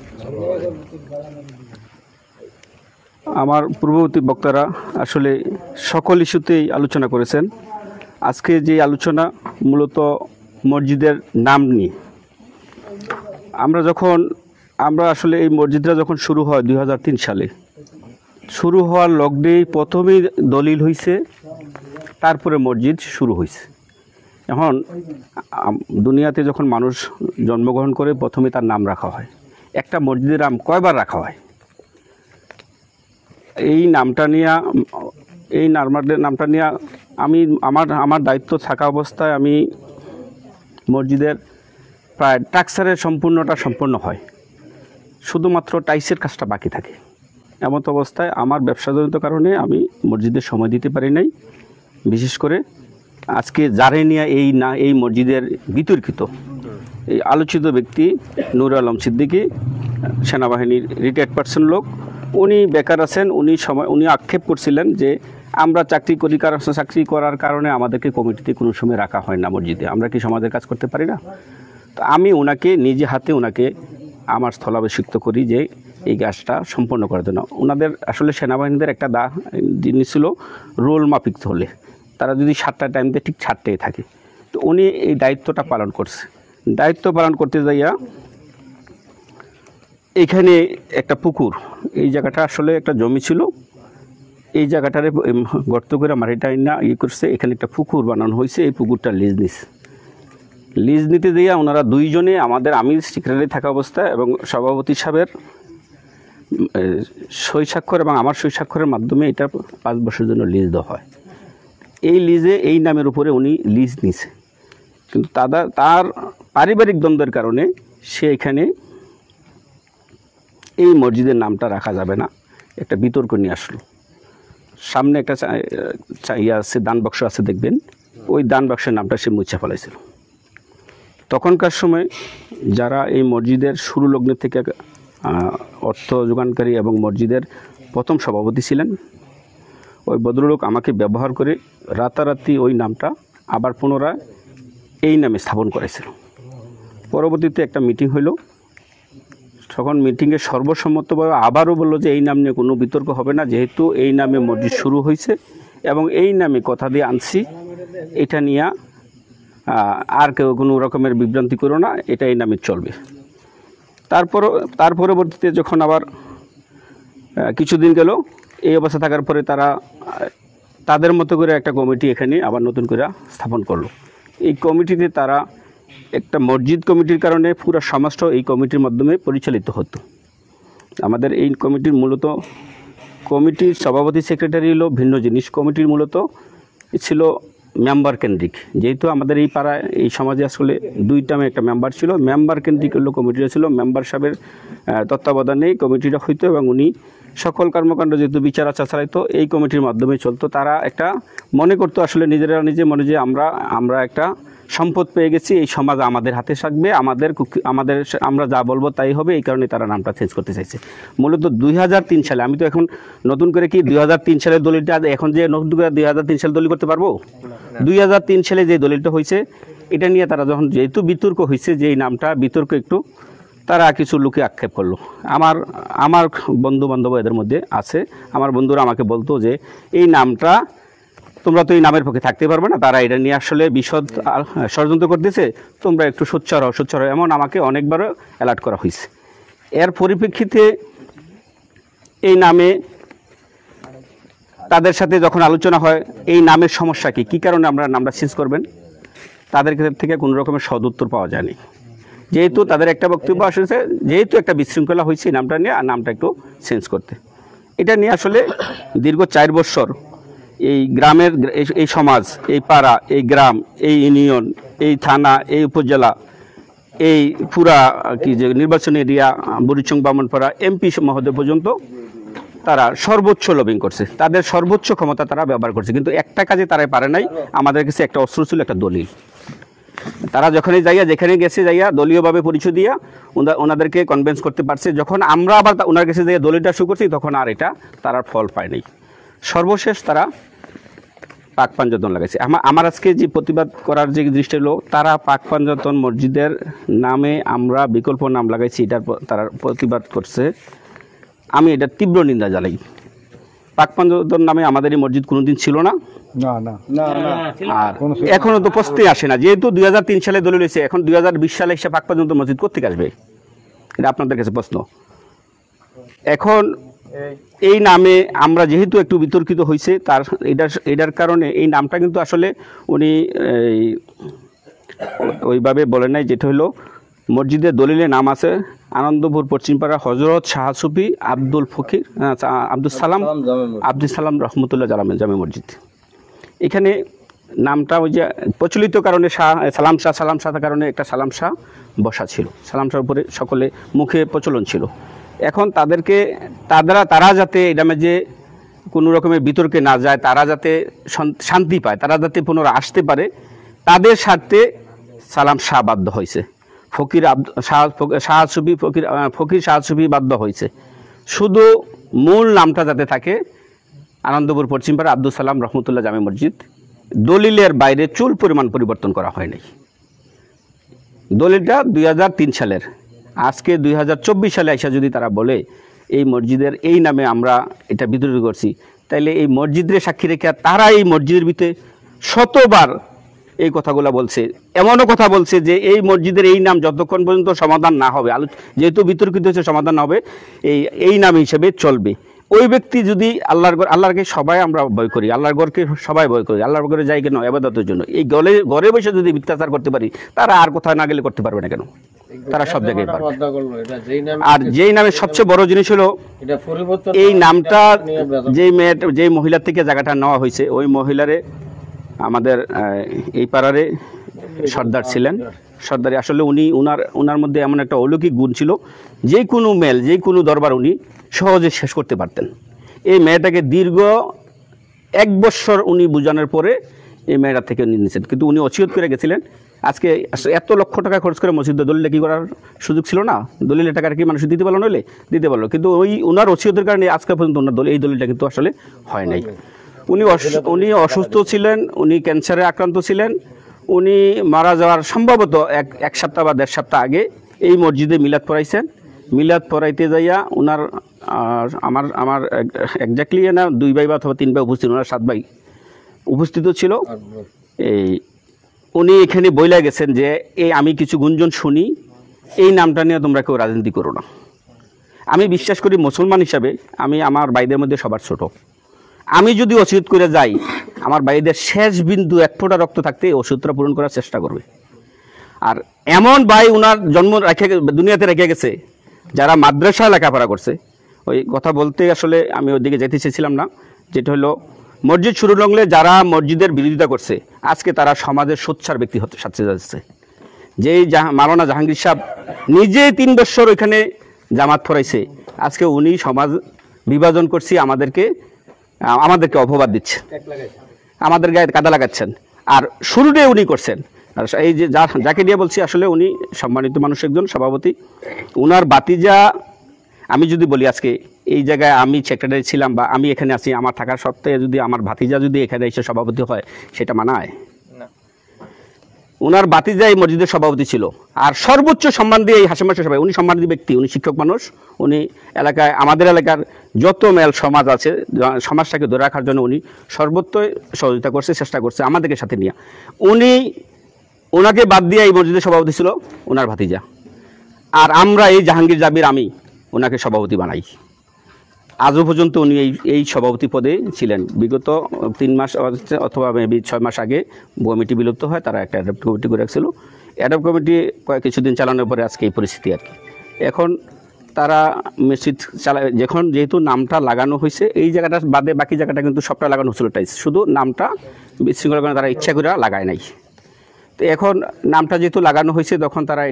আমার পূর্ববর্তী বক্তারা আসলে সকল ইস্যুতেই আলোচনা করেছেন। আজকে যে আলোচনা মূলত মসজিদের নাম নিয়ে। আমরা আসলে এই মসজিদটা যখন শুরু হয় 2003 সালে, শুরু হওয়ার লগ্নেই প্রথমেই দলিল হয়েছে, তারপরে মসজিদ শুরু হয়েছে। এখন দুনিয়াতে যখন মানুষ জন্মগ্রহণ করে প্রথমে তার নাম রাখা হয়। একটা মসজিদের নাম কয়বার রাখা হয়, এই নামটা নিয়ে আমি আমার দায়িত্ব থাকা অবস্থায় আমি মসজিদের প্রায় স্ট্রাকচারের সম্পূর্ণ হয়, শুধুমাত্র টাইসের কাজটা বাকি থাকে। এমত অবস্থায় আমার ব্যবসাজনিত কারণে আমি মসজিদের সময় দিতে পারি নাই। বিশেষ করে আজকে যারে নিয়ে এই মসজিদের বিতর্কিত এই আলোচিত ব্যক্তি নূর আলম সিদ্দিকী, সেনাবাহিনীর রিটায়ার্ড পার্সন লোক, উনি বেকার আছেন। উনি আক্ষেপ করছিলেন যে আমরা চাকরি করার কারণে আমাদেরকে কমিটিতে কোনো সময় রাখা হয় না মসজিদে, আমরা কি সমাজের কাজ করতে পারি না? তো আমি নিজে হাতে আমার স্থলাভিষিক্ত করি যে এই কাজটা সম্পন্ন করার জন্য। ওনাদের আসলে সেনাবাহিনীদের একটা জিনিস ছিল, রোল মাফিক হলে তারা যদি 7টার টাইম দিয়ে ঠিক 7টায় থাকে। তো উনি এই দায়িত্বটা পালন করছে। দায়িত্ব পালন করতে যাইয়া এইখানে একটা পুকুর, এই জায়গাটা আসলে একটা জমি ছিল, এই জায়গাটারে গর্ত করে মাটিটা করছে, এখানে একটা পুকুর বানানো হয়েছে। এই পুকুরটা লিজ নিতে দিয়ে ওনারা দুইজনে আমি সেক্রেটারি থাকা অবস্থায় এবং সভাপতি সাহেবের সই স্বাক্ষর এবং আমার সই স্বাক্ষরের মাধ্যমে এটা 5 বছরের জন্য লিজ দেওয়া হয়। এই লিজে এই নামের উপরে উনি লিজ নিছে, কিন্তু তার পারিবারিক দ্বন্দ্বের কারণে সে এখানে এই মসজিদের নামটা রাখা যাবে না, একটা বিতর্ক নিয়ে আসলো। সামনে একটা দান বাক্স আছে, দেখবেন ওই দান বাক্সের নামটা সে মুছে ফেলাইছিল। তখনকার সময় যারা এই মসজিদের শুরু লগ্নে থেকে অর্থ যোগানকারী এবং মসজিদের প্রথম সভাপতি ছিলেন, ওই ভদ্রলোক আমাকে ব্যবহার করে রাতারাতি ওই নামটা আবার পুনরায় এই নামে স্থাপন করেছিল। পরবর্তীতে একটা মিটিং হলো, তখন মিটিংয়ে সর্বসম্মতভাবে আবারও বললো যে এই নাম নিয়ে কোনো বিতর্ক হবে না, যেহেতু এই নামে মসজিদ শুরু হয়েছে এবং এই নামে কথা দিয়ে আনছি, এটা নিয়ে আর কেউ কোনো রকমের বিভ্রান্তি করো না, এটা এই নামে চলবে। তার পরবর্তীতে যখন আবার কিছুদিন গেল, এই অবস্থা থাকার পরে তারা তাদের মতো করে একটা কমিটি এখানে আবার নতুন করে স্থাপন করলো। এই কমিটিতে তারা একটা মসজিদ কমিটির কারণে পুরো সমাজটা এই কমিটির মাধ্যমে পরিচালিত হতো। আমাদের এই কমিটির মূলত কমিটির সভাপতি সেক্রেটারি হলো ভিন্ন জিনিস, কমিটির মূলত ছিল মেম্বার কেন্দ্রিক। যেহেতু আমাদের এই পাড়ায় এই সমাজে আসলে দুইটা একটা মেম্বার ছিল, মেম্বার কেন্দ্রিক হলো কমিটিটা ছিল, মেম্বার সাহেবের তত্ত্বাবধানেই কমিটিটা হইতো এবং উনি সকল কর্মকাণ্ড যেহেতু বিচার আচার চালাইতো এই কমিটির মাধ্যমে চলতো। তারা একটা মনে করতো আসলে নিজেরা নিজে মনে যে আমরা একটা সম্পদ পেয়ে গেছি, এই সমাজ আমাদের হাতে থাকবে, আমরা যা বলবো তাই হবে, এই কারণে তারা নামটা চেঞ্জ করতে চাইছে। মূলত 2003 সালে, আমি তো এখন নতুন করে কি 2003 সালের দলিলটা এখন যে নতুন করে 2003 সালে দলিল করতে পারবো? 2003 সালে যে দলিলটা হয়েছে এটা নিয়ে তারা যখন যেহেতু বিতর্ক হয়েছে, যে এই নামটা বিতর্ক একটু তারা কিছু লোকে আক্ষেপ করলো। আমার বন্ধু বান্ধব এদের মধ্যে আছে, আমার বন্ধুরা আমাকে বলতো যে এই নামটা তোমরা তো এই নামের পক্ষে থাকতে পারবে না, তারা এটা নিয়ে আসলে বিশদ ষড়যন্ত্র করতেছে, তোমরা একটু সোচ্চার হও, এমন আমাকে অনেকবারও অ্যালার্ট করা হয়েছে। এর পরিপ্রেক্ষিতে এই নামে তাদের সাথে যখন আলোচনা হয় এই নামের সমস্যা কী কারণে আমরা নামটা চেঞ্জ করবেন, তাদের থেকে কোনো রকমের সদুত্তর পাওয়া যায়নি। যেহেতু তাদের একটা বক্তব্য আসছে, যেহেতু একটা বিশৃঙ্খলা হয়েছে নামটা নিয়ে, আর নামটা একটু চেঞ্জ করতে। এটা নিয়ে আসলে দীর্ঘ 4 বছর এই গ্রামের এই সমাজ, এই পাড়া, এই গ্রাম, এই ইউনিয়ন, এই থানা, এই উপজেলা, এই পুরা কি যে নির্বাচনী এরিয়া বুড়িচং বামনপাড়া এমপি মহোদয় পর্যন্ত তারা সর্বোচ্চ লবিং করছে, তাদের সর্বোচ্চ ক্ষমতা তারা ব্যবহার করছে, কিন্তু একটা কাজে তারা পারে নাই। আমাদের কাছে একটা অস্ত্র ছিল, একটা দলিল। তারা যখনই যেখানে গেছে দলীয়ভাবে পরিচয় দিয়া ওনাদেরকে কনভিন্স করতে পারছে। যখন আমরা আবার ওনার কাছে যাইয়া দলিলটা শুরু করছি, তখন আর এটা তারা ফল পায় নাই। সর্বশেষ তারা পাক পাঞ্জাতন লাগাইছে। আমার আজকে যে প্রতিবাদ করার যে দৃষ্টি হলো, তারা পাক পাঞ্জাতন মসজিদের নামে আমরা বিকল্প নাম লাগাইছি, এটার তারা প্রতিবাদ করছে। আমি এটা তীব্র নিন্দা জানাই। পাক পাঞ্জাতন নামে আমাদের এই মসজিদ কোনোদিন ছিল না, আর এখনো তো প্রশ্নই আসে না। যেহেতু 2003 সালে দলিল হয়েছে, এখন 2020 সালে এসে পাক পাঞ্জাতন মসজিদ কোথেকে আসবে, এটা আপনাদের কাছে প্রশ্ন। এখন এই নামে আমরা যেহেতু একটু বিতর্কিত হয়েছে, এটার কারণে এই নামটা কিন্তু আসলে উনি ওইভাবে বলেন নাই। যেটা হলো মসজিদের দলিলে নাম আছে আনন্দপুর পশ্চিমপাড়া হজরত শাহ সুফি আব্দুল সালাম রহমতুল্লাহ জামে মসজিদ। এখানে নামটা ওই যে প্রচলিত কারণে সালাম শাহ কারণে একটা সালাম শাহ বসা ছিল, সালাম শাহর উপরে সকলে মুখে প্রচলন ছিল। এখন তারা যাতে এটা যে কোনো রকমের বিতর্কে না যায়, তারা যাতে শান্তি পায়, তারা যাতে পুনরায় আসতে পারে, তাদের স্বার্থে সালাম শাহ বাধ্য হয়েছে, ফকির শাহ সুফি বাধ্য হয়েছে। শুধু মূল নামটা যাতে থাকে আনন্দপুর পশ্চিমপাড়া আব্দুল সালাম রহমতুল্লাহ জামে মসজিদ। দলিলের বাইরে চুল পরিমাণ পরিবর্তন করা হয় নাই। দলিলটা 2003 সালের, আজকে 2024 সালে আইসা যদি তারা বলে এই মসজিদের এই নামে আমরা এটা বিতর্ক করছি, তাইলে এই মসজিদের সাক্ষী রেখে তারা এই মসজিদের ভিতরে শতবার এই কথাগুলো বলছে। এমনও কথা বলছে যে এই মসজিদের এই নাম যতক্ষণ পর্যন্ত সমাধান না হবে, যেহেতু বিতর্কিত হচ্ছে, সমাধান না হবে, এই নাম হিসেবে চলবে। ওই ব্যক্তি যদি আল্লাহকে সবাই আমরা ভয় করি, আল্লাহর ঘরকে সবাই ভয় করি, আল্লাহর ঘরে যাই কেন ইবাদতের জন্য, এই ঘরে বসে যদি মিথ্যাচার করতে পারি, তারা আর কোথাও না গেলে করতে পারবে না কেন? তারা সব জায়গায় পারবে। আর যেই নামে সবচেয়ে বড় জিনিস হলো এই নামটা যে মহিলার থেকে জায়গাটা নেওয়া হয়েছে, ওই মহিলারে আমাদের এই পাড়ারে সর্দার ছিলেন। সর্দারি আসলে উনার মধ্যে এমন একটা অলৌকিক গুণ ছিল, যে কোনো মেল, যে কোনো দরবার উনি সহজে শেষ করতে পারতেন। এই মেয়েটাকে দীর্ঘ 1 বছর উনি বোঝানোর পরে এই মেয়েটা থেকে নিয়েছেন, কিন্তু উনি অসিয়ত করে গেছিলেন। আজকে এত লক্ষ টাকা খরচ করে মসজিদে দলিলে কি করার সুযোগ ছিল না? দলিলের টাকা কি মানুষ দিতে পারলো, নইলে দিতে পারলো, কিন্তু ওই ওনার অসিয়তের কারণে আজকে পর্যন্ত ওনার এই দলিলটা কিন্তু আসলে হয় নাই। উনি অসুস্থ ছিলেন, উনি ক্যান্সারে আক্রান্ত ছিলেন। উনি মারা যাওয়ার সম্ভবত এক সপ্তাহ বা 1.5 সপ্তাহ আগে এই মসজিদে মিলাদ পড়াইছেন। মিলাদ পড়াইতে যাইয়া ওনার আমার এক্স্যাক্টলি না 2 ভাই বা অথবা 3 ভাই উপস্থিত, ওনার 7 ভাই উপস্থিত ছিল। এই উনি এখানে বইলা গেছেন যে আমি কিছু গুঞ্জন শুনি, এই নামটা নিয়ে তোমরা কেউ রাজনীতি করো না। আমি বিশ্বাস করি মুসলমান হিসাবে আমি আমার ভাইদের মধ্যে সবার ছোট। আমি যদি ওসিয়ত করে যাই, আমার ভাইদের শেষ বিন্দু 1 ফোঁটা রক্ত থাকতে ওসিয়তটা পূরণ করার চেষ্টা করবে। আর এমন ভাই উনার জন্ম দুনিয়াতে রেখে গেছে যারা মাদ্রাসায় লেখাপড়া করছে। ওই কথা বলতে আসলে আমি ওইদিকে যেতে চেয়েছিলাম না, যেটা হলো মসজিদ শুরু লাগলে যারা মসজিদের বিরোধিতা করছে আজকে তারা সমাজের সোচ্চার ব্যক্তি হতে সাথে যাচ্ছে। যেই মাওলানা জাহাঙ্গীর সাহেব নিজে 3 বছর ওইখানে জামাত পড়াইছে, আজকে উনি সমাজ বিভাজন করছি আমাদেরকে অপবাদ দিচ্ছে, আমাদের গায়ে কাদা লাগাচ্ছেন। আর শুরুটাই উনি করছেন। আর এই যে যাকে নিয়ে বলছি আসলে উনি সম্মানিত মানুষ, একজন সভাপতি। উনার বাতিজা, আমি যদি বলি আজকে এই জায়গায় আমি সেক্রেটারি ছিলাম বা আমি এখানে আছি, আমার থাকার সত্ত্বে যদি আমার ভাতিজা যদি এখানে এসে সভাপতি হয়, সেটা মানায়? উনার বাতিজা এই মসজিদের সভাপতি ছিল। আর সর্বোচ্চ সম্মান দিয়ে এই হাশেম মাস্টার সভায়, উনি সম্মানিত ব্যক্তি, উনি শিক্ষক মানুষ। উনি এলাকায়, আমাদের এলাকার যত মেল সমাজ আছে, সমাজটাকে ধরে রাখার জন্য উনি সর্বোত্তই সহযোগিতা করছে, চেষ্টা করছে আমাদেরকে সাথে নিয়ে। ওনাকে বাদ দিয়ে এই মসজিদের সভাপতি ছিল ওনার ভাতিজা। আর আমরা এই জাহাঙ্গীর জাবির আমি ওনাকে সভাপতি বানাই। আজও পর্যন্ত উনি এই সভাপতি পদে ছিলেন। বিগত 3 মাস অথবা মেবি 6 মাস আগে কমিটি বিলুপ্ত হয়, তারা একটা অ্যাডাপ্ট কমিটি করে রাখছিল। অ্যাডাপ্ট কমিটি কিছুদিন চালানোর পরে আজকে এই পরিস্থিতি আর কি। এখন তারা মসজিদ যেহেতু নামটা লাগানো হয়েছে, এই জায়গাটা বাদে বাকি জায়গাটা কিন্তু সবটা লাগানো হচ্ছিল টাইস, শুধু নামটা বিশৃঙ্খলা করে তারা ইচ্ছা করে লাগায় নাই। তো এখন নামটা যেহেতু লাগানো হয়েছে, তখন তারা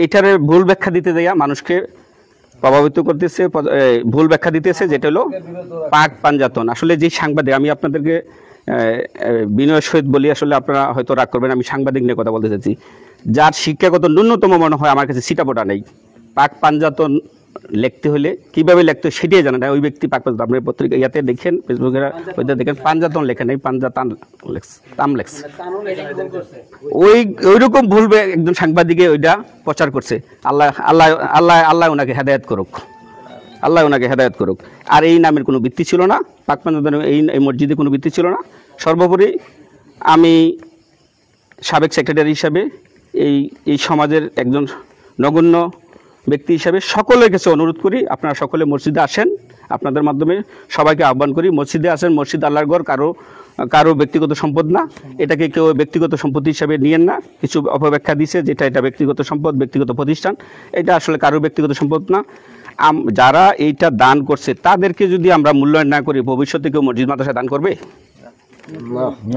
এটার ভুল ব্যাখ্যা দিতে দেয়া মানুষকে প্রভাবিত করতেছে, ভুল ব্যাখ্যা দিতেছে, যেটা হলো পাক পাঞ্জাতন। আসলে যে সাংবাদিক, আমি আপনাদেরকে বিনয়ের সহিত বলি, আসলে আপনারা হয়তো রাগ করবেন, আমি সাংবাদিক নিয়ে কথা বলতে চাচ্ছি। যার শিক্ষাগত ন্যূনতম মনে হয় আমার কাছে সিটাপোটা নেই, পাক পাঞ্জাতন লিখতে হলে কীভাবে লিখতে হয় সেটাই জানা না ওই ব্যক্তি পাক পাঞ্জাতন। আপনি পত্রিকা ইয়াতে দেখেন, ফেসবুকে ওইটা দেখেন, পাঞ্জাতন লেখেন, এই পাঞ্জাতান তাম লেখছে। ওইরকম ভুলবে একজন সাংবাদিকে ওইটা প্রচার করছে। আল্লাহ আল্লাহ আল্লাহ আল্লাহ ওনাকে হেদায়েত করুক, আল্লাহ ওনাকে হেদায়েত করুক। আর এই নামের কোনো ভিত্তি ছিল না, পাক পাঞ্জাতন এই মসজিদে কোনো ভিত্তি ছিল না। সর্বোপরি আমি সাবেক সেক্রেটারি হিসাবে এই সমাজের একজন নগণ্য ব্যক্তি হিসাবে সকলের কাছে অনুরোধ করি, আপনারা সকলে মসজিদে আসেন। আপনাদের মাধ্যমে সবাইকে আহ্বান করি, মসজিদে আসেন। মসজিদ আল্লাহর ঘর, কারো ব্যক্তিগত সম্পদ না। এটাকে কেউ ব্যক্তিগত সম্পত্তি হিসাবে নিয়েন না। কিছু অপব্যাখ্যা দিছে যেটা এটা ব্যক্তিগত সম্পদ, ব্যক্তিগত প্রতিষ্ঠান, এটা আসলে কারো ব্যক্তিগত সম্পদ না। যারা এইটা দান করছে তাদেরকে যদি আমরা মূল্যায়ন না করি, ভবিষ্যতে কেউ মসজিদ মাদ্রাসায় দান করবে?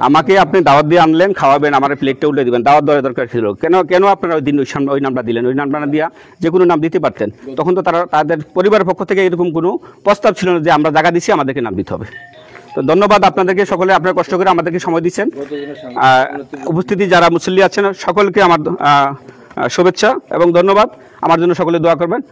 আমাকে আপনি দাওয়াত দিয়ে আনলেন, খাওয়াবেন, আমার প্লেটটা উল্টে দিবেন, দাওয়াত দেওয়ার দরকার ছিল কেন আপনারা ওই দিন ওই নামটা দিলেন? ওই নামটা না দিয়া যে কোনো নাম দিতে পারতেন। তখন তো তাদের পরিবারের পক্ষ থেকে এরকম কোনো প্রস্তাব ছিল না যে আমরা জায়গা দিচ্ছি, আমাদেরকে নাম দিতে হবে। তো ধন্যবাদ আপনাদেরকে, সকলে আপনারা কষ্ট করে আমাদেরকে সময় দিচ্ছেন। উপস্থিতি যারা মুসল্লি আছেন সকলকে আমার শুভেচ্ছা এবং ধন্যবাদ। আমার জন্য সকলে দোয়া করবেন।